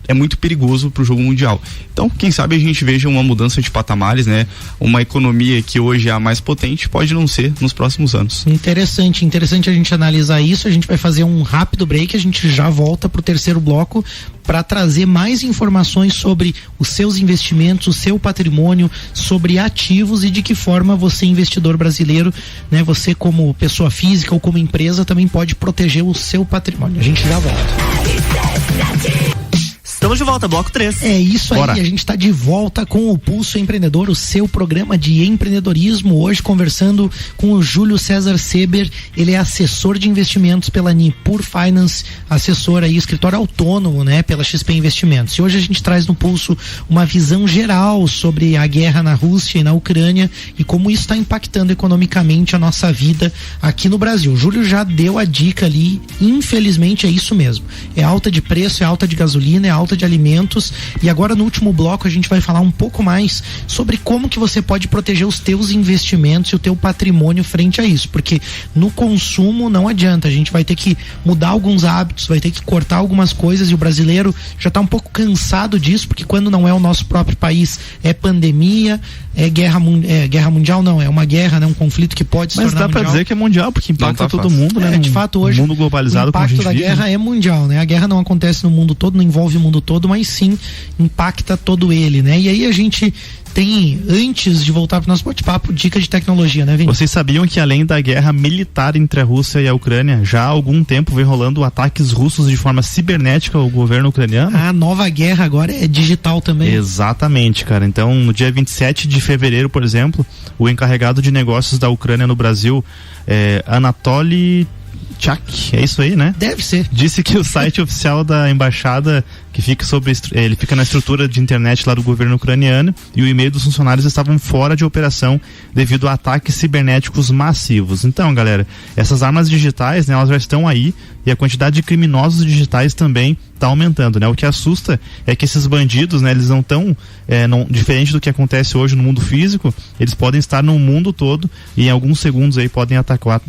é muito perigoso para o jogo mundial. Então, quem sabe a gente veja uma mudança de patamares, né? Uma economia que hoje é a mais potente pode não ser nos próximos anos. Interessante a gente analisar isso. A gente vai fazer um rápido break, a gente já volta para o terceiro bloco para trazer mais informações sobre os seus investimentos, o seu patrimônio, sobre ativos e de que forma você, investidor brasileiro, né, você como pessoa física ou como empresa, também pode proteger o seu patrimônio. A gente já volta. Estamos de volta, bloco 3. É isso. Bora. Aí, a gente está de volta com o Pulso Empreendedor, o seu programa de empreendedorismo. Hoje conversando com o Júlio César Seber, ele é assessor de investimentos pela Nipur Finance, assessor aí, escritório autônomo, né, pela XP Investimentos. E hoje a gente traz no Pulso uma visão geral sobre a guerra na Rússia e na Ucrânia e como isso está impactando economicamente a nossa vida aqui no Brasil. O Júlio já deu a dica ali, infelizmente é isso mesmo. É alta de preço, é alta de gasolina, é alta de alimentos. E agora no último bloco a gente vai falar um pouco mais sobre como que você pode proteger os teus investimentos e o teu patrimônio frente a isso, porque no consumo não adianta, a gente vai ter que mudar alguns hábitos, vai ter que cortar algumas coisas e o brasileiro já está um pouco cansado disso, porque quando não é o nosso próprio país é pandemia, é guerra mundial, não, é uma guerra, né, um conflito que pode se tornar mundial. Mas dá pra dizer que é mundial, porque impacta todo mundo, né? De fato, hoje mundo globalizado, o impacto da guerra é mundial, né? A guerra não acontece no mundo todo, não envolve o mundo todo, mas sim impacta todo ele, né? E aí a gente tem, antes de voltar para o nosso bate-papo, dica de tecnologia, né, Vini? Vocês sabiam que além da guerra militar entre a Rússia e a Ucrânia, já há algum tempo vem rolando ataques russos de forma cibernética ao governo ucraniano? A nova guerra agora é digital também. Exatamente, cara. Então, no dia 27 de fevereiro, por exemplo, o encarregado de negócios da Ucrânia no Brasil, Anatoly Chak, é isso aí, né? Deve ser. Disse que o site oficial da embaixada, que fica ele fica na estrutura de internet lá do governo ucraniano, e o e-mail dos funcionários estavam fora de operação devido a ataques cibernéticos massivos. Então, galera, essas armas digitais, né, elas já estão aí, e a quantidade de criminosos digitais também está aumentando, né? O que assusta é que esses bandidos, né, eles não estão diferente do que acontece hoje no mundo físico, eles podem estar no mundo todo e em alguns segundos aí podem atacar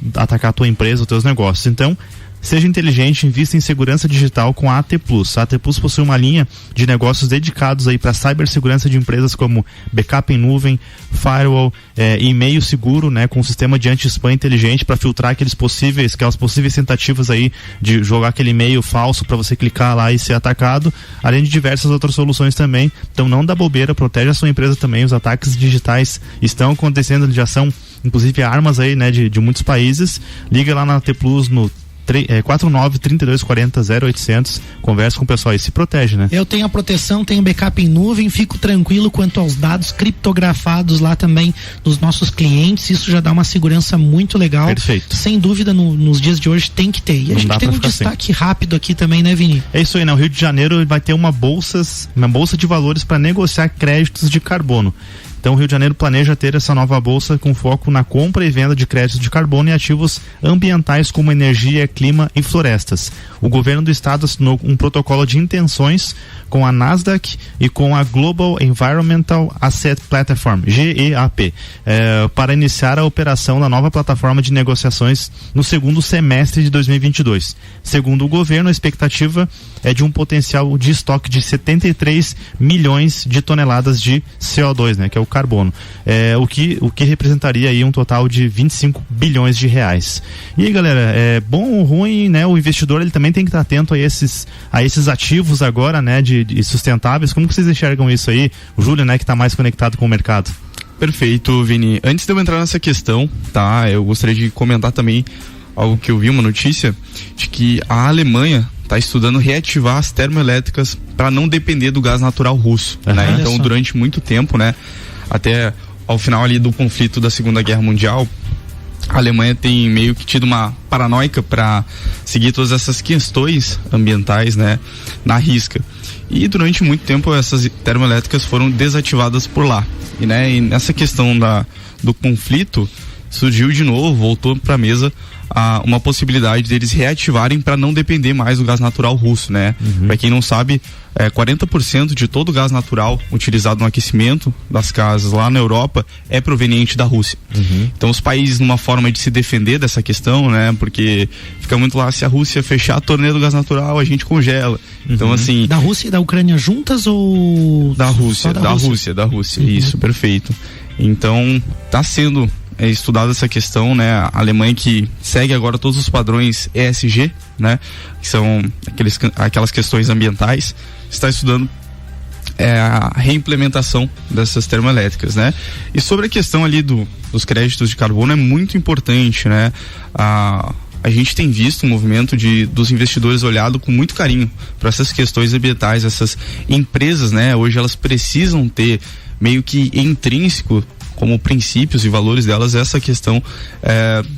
a tua empresa, os teus negócios. Então, seja inteligente, invista em segurança digital com a AT Plus. A AT Plus possui uma linha de negócios dedicados aí para cibersegurança de empresas como backup em nuvem, firewall, e-mail seguro, né, com um sistema de anti-spam inteligente para filtrar aquelas possíveis tentativas aí de jogar aquele e-mail falso para você clicar lá e ser atacado, além de diversas outras soluções também. Então não dá bobeira, protege a sua empresa também. Os ataques digitais estão acontecendo, já são inclusive armas aí, né, de muitos países. Liga lá na AT Plus no 49-3240-0800, conversa com o pessoal e se protege, né? Eu tenho a proteção, tenho backup em nuvem, fico tranquilo quanto aos dados criptografados lá também dos nossos clientes, isso já dá uma segurança muito legal. Perfeito. Sem dúvida, nos dias de hoje tem que ter. E a gente tem um destaque rápido aqui também, né, Vini? É isso aí, né? O Rio de Janeiro vai ter uma bolsa de valores para negociar créditos de carbono. Então o Rio de Janeiro planeja ter essa nova bolsa com foco na compra e venda de créditos de carbono e ativos ambientais como energia, clima e florestas. O governo do estado assinou um protocolo de intenções com a Nasdaq e com a Global Environmental Asset Platform, GEAP, para iniciar a operação da nova plataforma de negociações no segundo semestre de 2022. Segundo o governo, a expectativa é de um potencial de estoque de 73 milhões de toneladas de CO2, né, que é o carbono, o que representaria aí um total de 25 bilhões de reais. E aí, galera, bom ou ruim, né? O investidor ele também tem que estar atento a esses ativos agora, né, de sustentáveis. Como que vocês enxergam isso aí? O Júlio, né, que está mais conectado com o mercado. Perfeito, Vini. Antes de eu entrar nessa questão, tá? Eu gostaria de comentar também algo que eu vi, uma notícia de que a Alemanha está estudando reativar as termoelétricas para não depender do gás natural russo, né? Então, durante muito tempo, né, até ao final ali do conflito da Segunda Guerra Mundial, a Alemanha tem meio que tido uma paranoica para seguir todas essas questões ambientais, né, na risca. E durante muito tempo essas termoelétricas foram desativadas por lá. E nessa questão do conflito surgiu de novo, voltou para a mesa uma possibilidade deles reativarem para não depender mais do gás natural russo, né? Para quem não sabe, 40% de todo o gás natural utilizado no aquecimento das casas lá na Europa é proveniente da Rússia. Então os países, numa forma de se defender dessa questão, né? Porque fica muito lá, se a Rússia fechar a torneira do gás natural, a gente congela. Então, assim... Da Rússia e da Ucrânia juntas ou... Da Rússia, da Rússia. Isso, perfeito. Então, tá sendo estudada essa questão, né? A Alemanha, que segue agora todos os padrões ESG, né? Que são aquelas questões ambientais, está estudando a reimplementação dessas termoelétricas, né? E sobre a questão ali dos créditos de carbono, é muito importante, né? A a gente tem visto um movimento dos investidores olhado com muito carinho para essas questões ambientais, essas empresas, né? Hoje elas precisam ter meio que intrínseco como princípios e valores delas essa questão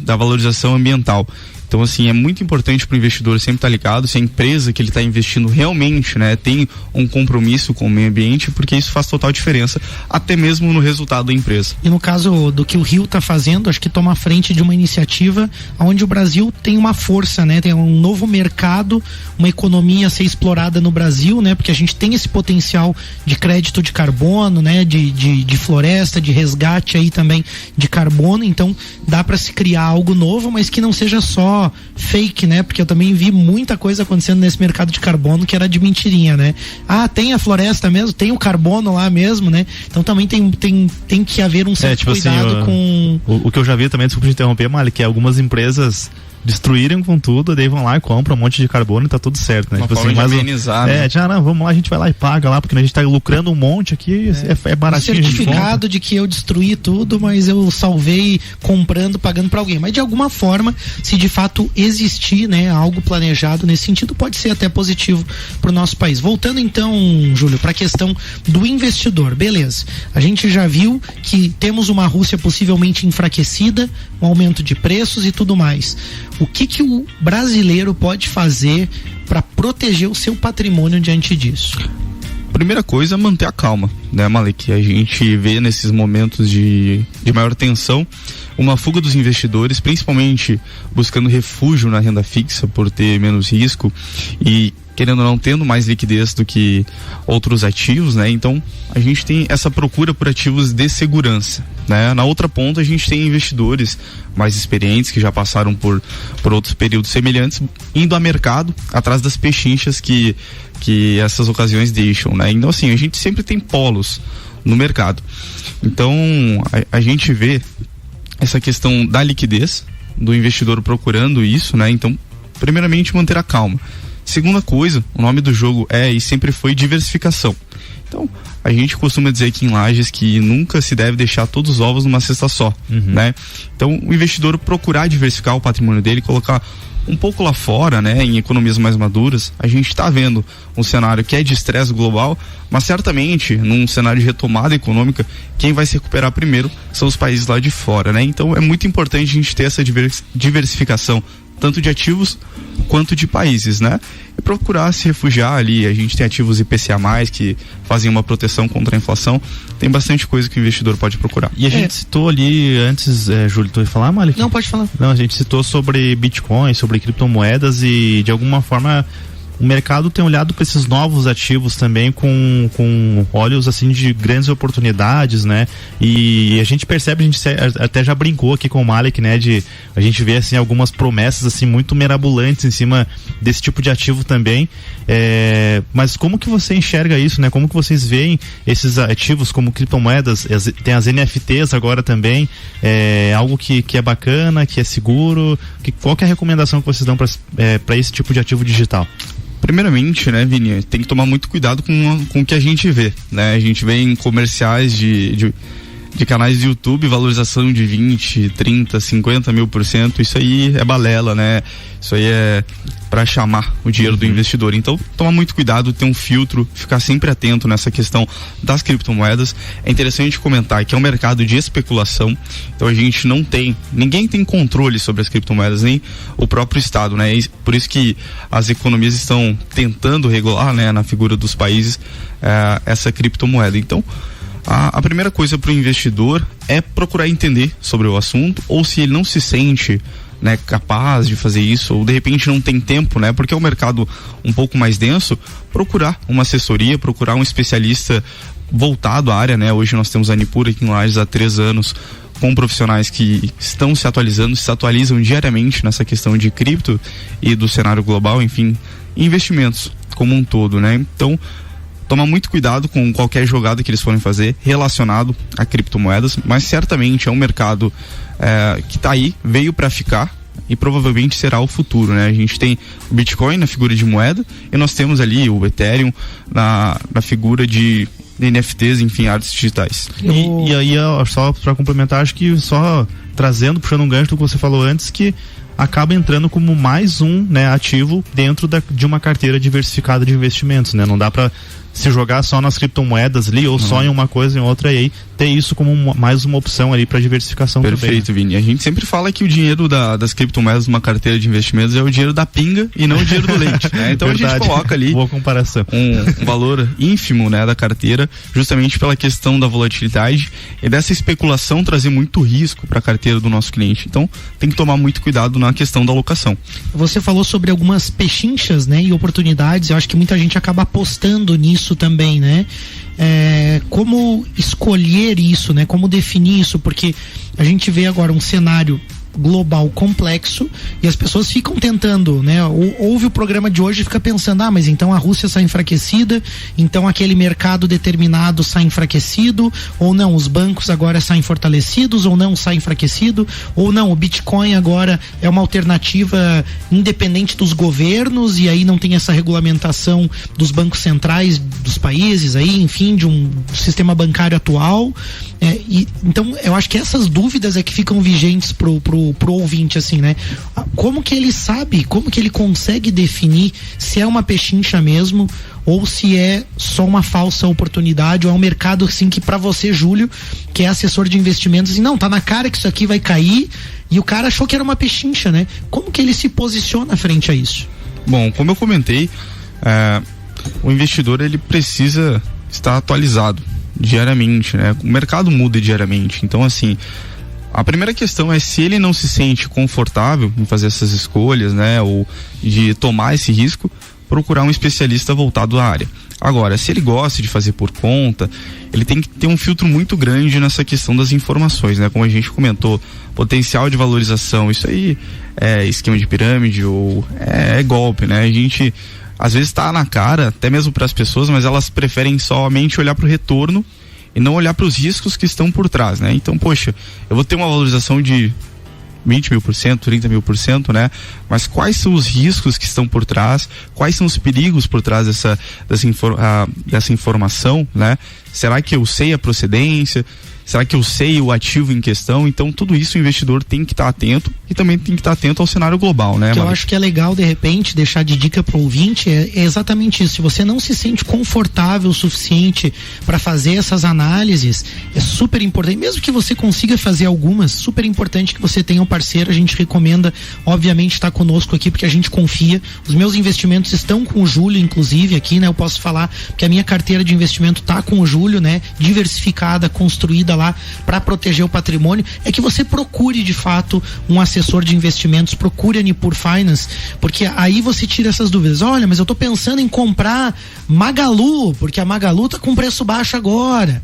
da valorização ambiental. Então, assim, é muito importante para o investidor sempre estar ligado se a empresa que ele está investindo realmente, né, tem um compromisso com o meio ambiente, porque isso faz total diferença, até mesmo no resultado da empresa. E no caso do que o Rio está fazendo, acho que toma a frente de uma iniciativa onde o Brasil tem uma força, né, tem um novo mercado, uma economia a ser explorada no Brasil, né, porque a gente tem esse potencial de crédito de carbono, né, de floresta, de resgate aí também de carbono, então dá para se criar algo novo, mas que não seja só fake, né? Porque eu também vi muita coisa acontecendo nesse mercado de carbono que era de mentirinha, né? Ah, tem a floresta mesmo, tem o carbono lá mesmo, né? Então também tem que haver um certo cuidado com... O que eu já vi também, desculpa te interromper, Mali, que algumas empresas destruíram com tudo, daí vão lá e compram um monte de carbono e tá tudo certo, né? Uma forma de amenizar, né? Não, vamos lá, a gente vai lá e paga lá, porque a gente tá lucrando um monte aqui, é baratinho. Um certificado de que eu destruí tudo, mas eu salvei comprando, pagando pra alguém. Mas de alguma forma, se de fato existir, né, algo planejado nesse sentido, pode ser até positivo pro nosso país. Voltando então, Júlio, pra questão do investidor, beleza. A gente já viu que temos uma Rússia possivelmente enfraquecida, um aumento de preços e tudo mais. O que o brasileiro pode fazer para proteger o seu patrimônio diante disso? Primeira coisa, manter a calma, né, Malek? A gente vê nesses momentos de maior tensão uma fuga dos investidores, principalmente buscando refúgio na renda fixa por ter menos risco e querendo ou não tendo mais liquidez do que outros ativos, né? Então a gente tem essa procura por ativos de segurança, né? Na outra ponta a gente tem investidores mais experientes que já passaram por outros períodos semelhantes, indo a mercado atrás das pechinchas que essas ocasiões deixam, né? Então assim, a gente sempre tem polos no mercado. Então a gente vê essa questão da liquidez do investidor procurando isso, né? Então, primeiramente manter a calma. Segunda coisa, o nome do jogo é e sempre foi diversificação. Então, a gente costuma dizer aqui em Lages que nunca se deve deixar todos os ovos numa cesta só, né? Então, o investidor procurar diversificar o patrimônio dele, colocar um pouco lá fora, né, em economias mais maduras. A gente está vendo um cenário que é de estresse global, mas certamente num cenário de retomada econômica, quem vai se recuperar primeiro são os países lá de fora, né? Então é muito importante a gente ter essa diversificação, tanto de ativos quanto de países, né? E procurar se refugiar ali. A gente tem ativos IPCA+, que fazem uma proteção contra a inflação. Tem bastante coisa que o investidor pode procurar. E a gente citou ali antes, Júlio, tu ia falar, Malik? Não, pode falar. Não, a gente citou sobre Bitcoin, sobre criptomoedas e de alguma forma o mercado tem olhado para esses novos ativos também com olhos assim de grandes oportunidades, né? E a gente percebe, a gente até já brincou aqui com o Malik, né? A gente vê assim algumas promessas assim muito mirabolantes em cima desse tipo de ativo também. Mas como que você enxerga isso, né? Como que vocês veem esses ativos como criptomoedas? Tem as NFTs agora também, algo que é bacana, que é seguro. Qual que é a recomendação que vocês dão para esse tipo de ativo digital? Primeiramente, né, Vini, tem que tomar muito cuidado com o que a gente vê, né? A gente vê em comerciais de canais de YouTube, valorização de 20, 30, 50 mil %, isso aí é balela, né? Isso aí é para chamar o dinheiro do investidor. Então, toma muito cuidado, ter um filtro, ficar sempre atento nessa questão das criptomoedas. É interessante comentar que é um mercado de especulação, então a gente ninguém tem controle sobre as criptomoedas, nem o próprio Estado, né? E por isso que as economias estão tentando regular, né, na figura dos países, essa criptomoeda. Então, a primeira coisa para o investidor é procurar entender sobre o assunto, ou se ele não se sente, né, capaz de fazer isso, ou de repente não tem tempo, né, porque é um mercado um pouco mais denso, procurar uma assessoria, procurar um especialista voltado à área, né? Hoje nós temos a Nipur aqui em Lages há 3 anos, com profissionais que estão se atualizam diariamente nessa questão de cripto e do cenário global, enfim, investimentos como um todo, né? Então, tomar muito cuidado com qualquer jogada que eles forem fazer relacionado a criptomoedas, mas certamente é um mercado que está aí, veio para ficar e provavelmente será o futuro, né? A gente tem o Bitcoin na figura de moeda e nós temos ali o Ethereum na figura de NFTs, enfim, artes digitais. E aí, só para complementar, acho que só puxando um gancho do que você falou antes, que acaba entrando como mais um, né, ativo dentro de uma carteira diversificada de investimentos, né? Não dá para se jogar só nas criptomoedas ali ou só em uma coisa em outra, e aí ter isso como mais uma opção ali para diversificação. Perfeito, também, Vini. né? A gente sempre fala que o dinheiro das criptomoedas numa carteira de investimentos é o dinheiro da pinga e não o dinheiro do leite, né? Então Verdade. A gente coloca ali boa comparação. Um valor ínfimo, né, da carteira, justamente pela questão da volatilidade e dessa especulação trazer muito risco para a carteira do nosso cliente. Então tem que tomar muito cuidado na questão da alocação. Você falou sobre algumas pechinchas, né, e oportunidades. Eu acho que muita gente acaba apostando nisso também, né? Como escolher isso, né? Como definir isso? Porque a gente vê agora um cenário global complexo e as pessoas ficam tentando, né? Ouve o programa de hoje e fica pensando, mas então a Rússia sai enfraquecida, então aquele mercado determinado sai enfraquecido, ou não, os bancos agora saem fortalecidos, ou não, sai enfraquecido, ou não, o Bitcoin agora é uma alternativa independente dos governos e aí não tem essa regulamentação dos bancos centrais dos países aí, enfim, de um sistema bancário atual. Então eu acho que essas dúvidas é que ficam vigentes pro ouvinte, assim, né? Como que ele sabe, como que ele consegue definir se é uma pechincha mesmo ou se é só uma falsa oportunidade, ou é um mercado assim que pra você, Júlio, que é assessor de investimentos, assim, não, tá na cara que isso aqui vai cair e o cara achou que era uma pechincha, né? Como que ele se posiciona frente a isso? Bom, como eu comentei, o investidor ele precisa estar atualizado diariamente, né? O mercado muda diariamente, então assim, a primeira questão é se ele não se sente confortável em fazer essas escolhas, né, ou de tomar esse risco, procurar um especialista voltado à área. Agora, se ele gosta de fazer por conta, ele tem que ter um filtro muito grande nessa questão das informações, né? Como a gente comentou, potencial de valorização, isso aí é esquema de pirâmide ou é golpe, né? A gente às vezes está na cara, até mesmo para as pessoas, mas elas preferem somente olhar para o retorno e não olhar para os riscos que estão por trás, né? Então, poxa, eu vou ter uma valorização de 20.000%, 30.000%, né? Mas quais são os riscos que estão por trás? Quais são os perigos por trás dessa informação, né? Será que eu sei a procedência? Será que eu sei o ativo em questão? Então, tudo isso o investidor tem que estar atento e também tem que estar atento ao cenário global, né? Que eu acho que é legal, de repente, deixar de dica para o ouvinte é exatamente isso. Se você não se sente confortável o suficiente para fazer essas análises, é super importante, mesmo que você consiga fazer algumas, super importante que você tenha um parceiro. A gente recomenda, obviamente, estar conosco aqui porque a gente confia. Os meus investimentos estão com o Júlio, inclusive, aqui, né? Eu posso falar que a minha carteira de investimento tá com o Júlio, né? Diversificada, construída lá para proteger o patrimônio. É que você procure de fato um assessor de investimentos, procure a Nipur Finance, porque aí você tira essas dúvidas. Olha, mas eu tô pensando em comprar Magalu, porque a Magalu tá com preço baixo agora,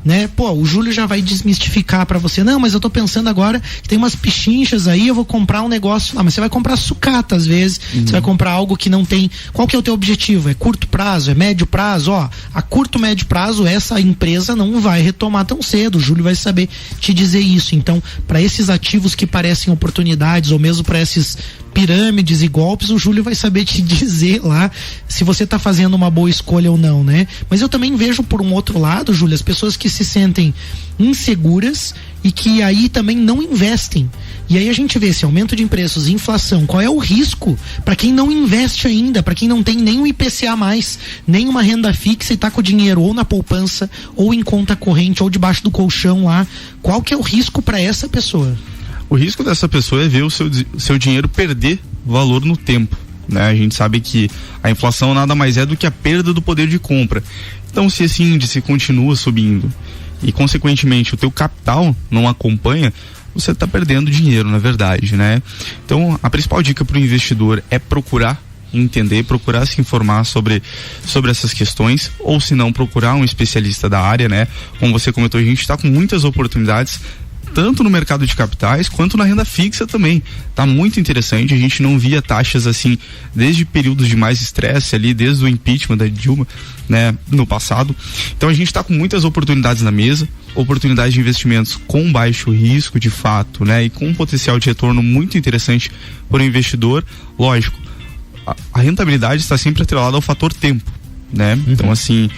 né? Pô, o Júlio já vai desmistificar pra você. Não, mas eu tô pensando agora que tem umas pichinchas aí, eu vou comprar um negócio. Mas você vai comprar sucata às vezes, você vai comprar algo que não tem. Qual que é o teu objetivo? É curto prazo? É médio prazo? Ó, a curto, médio prazo, essa empresa não vai retomar tão cedo. O Júlio vai saber te dizer isso. Então, para esses ativos que parecem oportunidades, ou mesmo para esses pirâmides e golpes, o Júlio vai saber te dizer lá se você tá fazendo uma boa escolha ou não, né? Mas eu também vejo por um outro lado, Júlio, as pessoas que se sentem inseguras e que aí também não investem. E aí a gente vê esse aumento de preços, inflação, qual é o risco para quem não investe ainda, para quem não tem nem um IPCA mais, nem uma renda fixa e tá com o dinheiro ou na poupança, ou em conta corrente, ou debaixo do colchão lá. Qual que é o risco para essa pessoa? O risco dessa pessoa é ver o seu dinheiro perder valor no tempo, né? A gente sabe que a inflação nada mais é do que a perda do poder de compra. Então, se esse índice continua subindo e, consequentemente, o teu capital não acompanha, você está perdendo dinheiro, na verdade, né? Então, a principal dica para o investidor é procurar entender, procurar se informar sobre essas questões, ou se não, procurar um especialista da área, né? Como você comentou, a gente está com muitas oportunidades tanto no mercado de capitais quanto na renda fixa também. Tá muito interessante, a gente não via taxas assim desde períodos de mais estresse ali, desde o impeachment da Dilma, né, no passado. Então a gente tá com muitas oportunidades na mesa, oportunidades de investimentos com baixo risco de fato, né, e com um potencial de retorno muito interessante para o investidor. Lógico, a rentabilidade está sempre atrelada ao fator tempo, né? Então assim,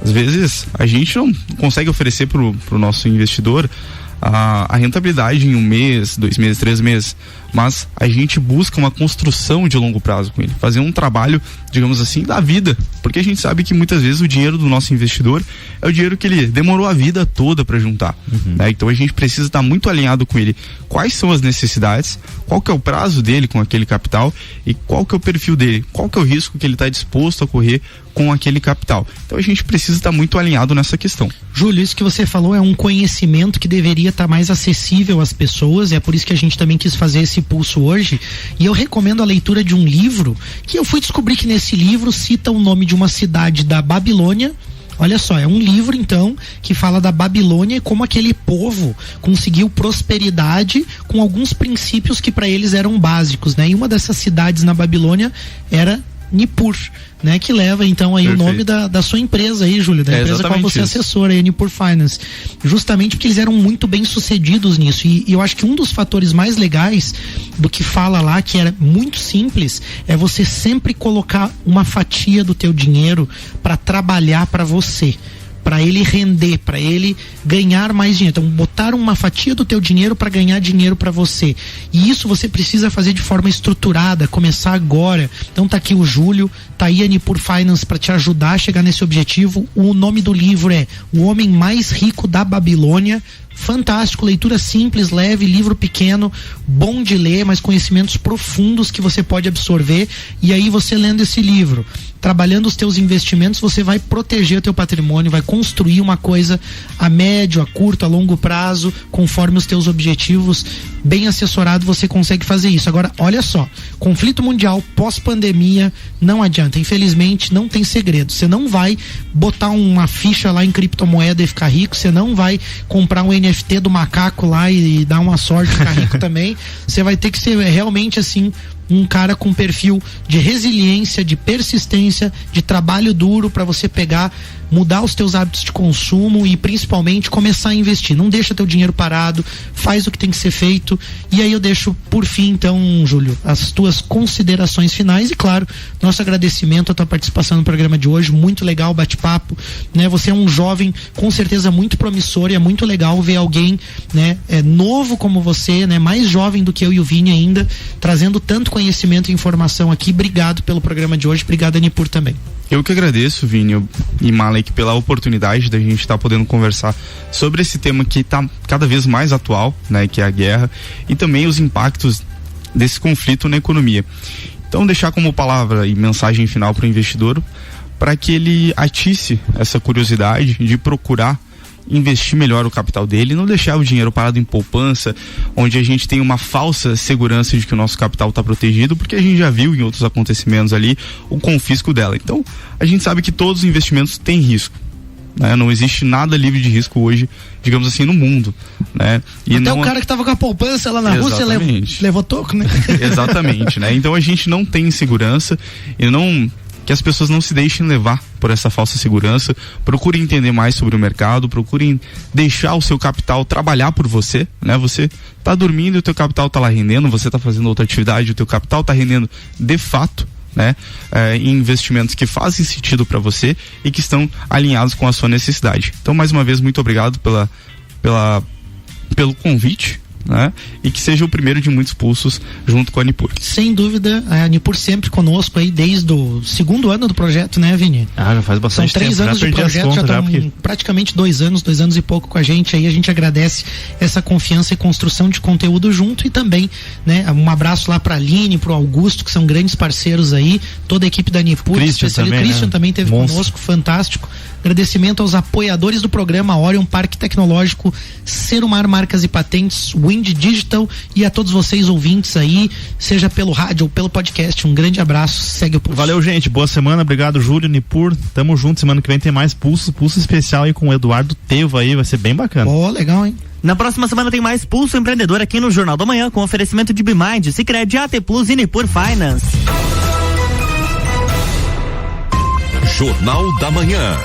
às vezes a gente não consegue oferecer pro nosso investidor a rentabilidade em 1 mês, 2 meses, 3 meses, mas a gente busca uma construção de longo prazo com ele, fazer um trabalho, digamos assim, da vida, porque a gente sabe que muitas vezes o dinheiro do nosso investidor é o dinheiro que ele demorou a vida toda para juntar, né? Então a gente precisa estar muito alinhado com ele, quais são as necessidades, qual que é o prazo dele com aquele capital e qual que é o perfil dele, qual que é o risco que ele está disposto a correr com aquele capital. Então a gente precisa estar muito alinhado nessa questão. Júlio, isso que você falou é um conhecimento que deveria estar mais acessível às pessoas, e é por isso que a gente também quis fazer esse pulso hoje, e eu recomendo a leitura de um livro que eu fui descobrir que nesse livro cita o nome de uma cidade da Babilônia. Olha só, é um livro então que fala da Babilônia e como aquele povo conseguiu prosperidade com alguns princípios que para eles eram básicos, né? E uma dessas cidades na Babilônia era Nippur, né? Que leva então aí Perfeito. O nome da sua empresa aí, Júlio, da empresa qual você é assessor aí, Nippur Finance, justamente porque eles eram muito bem sucedidos nisso, e eu acho que um dos fatores mais legais do que fala lá, que era muito simples, é você sempre colocar uma fatia do teu dinheiro para trabalhar para você, para ele render, para ele ganhar mais dinheiro. Então, botar uma fatia do teu dinheiro para ganhar dinheiro para você. E isso você precisa fazer de forma estruturada, começar agora. Então tá aqui o Júlio, tá aí a Nippur Finance para te ajudar a chegar nesse objetivo. O nome do livro é O Homem Mais Rico da Babilônia. Fantástico, leitura simples, leve, livro pequeno, bom de ler, mas conhecimentos profundos que você pode absorver. E aí você lendo esse livro, trabalhando os teus investimentos, você vai proteger o teu patrimônio, vai construir uma coisa a médio, a curto, a longo prazo, conforme os teus objetivos. Bem assessorado você consegue fazer isso. Agora, olha só, conflito mundial, pós-pandemia, não adianta, infelizmente não tem segredo. Você não vai botar uma ficha lá em criptomoeda e ficar rico, você não vai comprar um NFT do macaco lá e dar uma sorte de ficar rico também. Você vai ter que ser realmente assim um cara com perfil de resiliência, de persistência, de trabalho duro para você pegar, mudar os teus hábitos de consumo e principalmente começar a investir. Não deixa teu dinheiro parado, faz o que tem que ser feito. E aí eu deixo por fim então, Júlio, as tuas considerações finais e claro, nosso agradecimento à tua participação no programa de hoje. Muito legal o bate-papo, né? Você é um jovem com certeza muito promissor e é muito legal ver alguém, né, novo como você, né, mais jovem do que eu e o Vini ainda, trazendo tanto conhecimento e informação aqui. Obrigado pelo programa de hoje, obrigado a Nippur também. Eu que agradeço, Vini e Malek, pela oportunidade da gente estar podendo conversar sobre esse tema que está cada vez mais atual, né, que é a guerra, e também os impactos desse conflito na economia. Então, deixar como palavra e mensagem final para o investidor, para que ele atice essa curiosidade de procurar investir melhor o capital dele, não deixar o dinheiro parado em poupança, onde a gente tem uma falsa segurança de que o nosso capital está protegido, porque a gente já viu em outros acontecimentos ali o confisco dela. Então, a gente sabe que todos os investimentos têm risco, né? Não existe nada livre de risco hoje, digamos assim, no mundo, né? E até o cara que estava com a poupança lá na Rússia levou toco, né? Exatamente, né? Então a gente não tem segurança e que as pessoas não se deixem levar por essa falsa segurança, procurem entender mais sobre o mercado, procurem deixar o seu capital trabalhar por você, né? Você tá dormindo e o teu capital tá lá rendendo, você tá fazendo outra atividade, o teu capital tá rendendo de fato, né? Em investimentos que fazem sentido para você e que estão alinhados com a sua necessidade. Então, mais uma vez, muito obrigado pelo convite, né? E que seja o primeiro de muitos pulsos junto com a Nippur. Sem dúvida, a Nippur sempre conosco aí desde o segundo ano do projeto, né, Vini? Já faz bastante tempo. São 3 anos de projeto, já estão praticamente 2 anos e pouco com a gente aí. A gente agradece essa confiança e construção de conteúdo junto e também, né, um abraço lá pra Aline, pro Augusto, que são grandes parceiros aí, toda a equipe da Nippur. Christian também teve conosco, fantástico. Agradecimento aos apoiadores do programa Orion, Parque Tecnológico, Serumar Marcas e Patentes, Wind Digital e a todos vocês ouvintes aí, seja pelo rádio ou pelo podcast. Um grande abraço, segue o pulso. Valeu, gente, boa semana, obrigado, Júlio, Nippur, tamo junto, semana que vem tem mais pulso especial aí com o Eduardo Teva aí, vai ser bem bacana. Legal, hein? Na próxima semana tem mais Pulso Empreendedor aqui no Jornal da Manhã, com oferecimento de BeMind, Sicredi, AT Plus e Nippur Finance. Jornal da Manhã.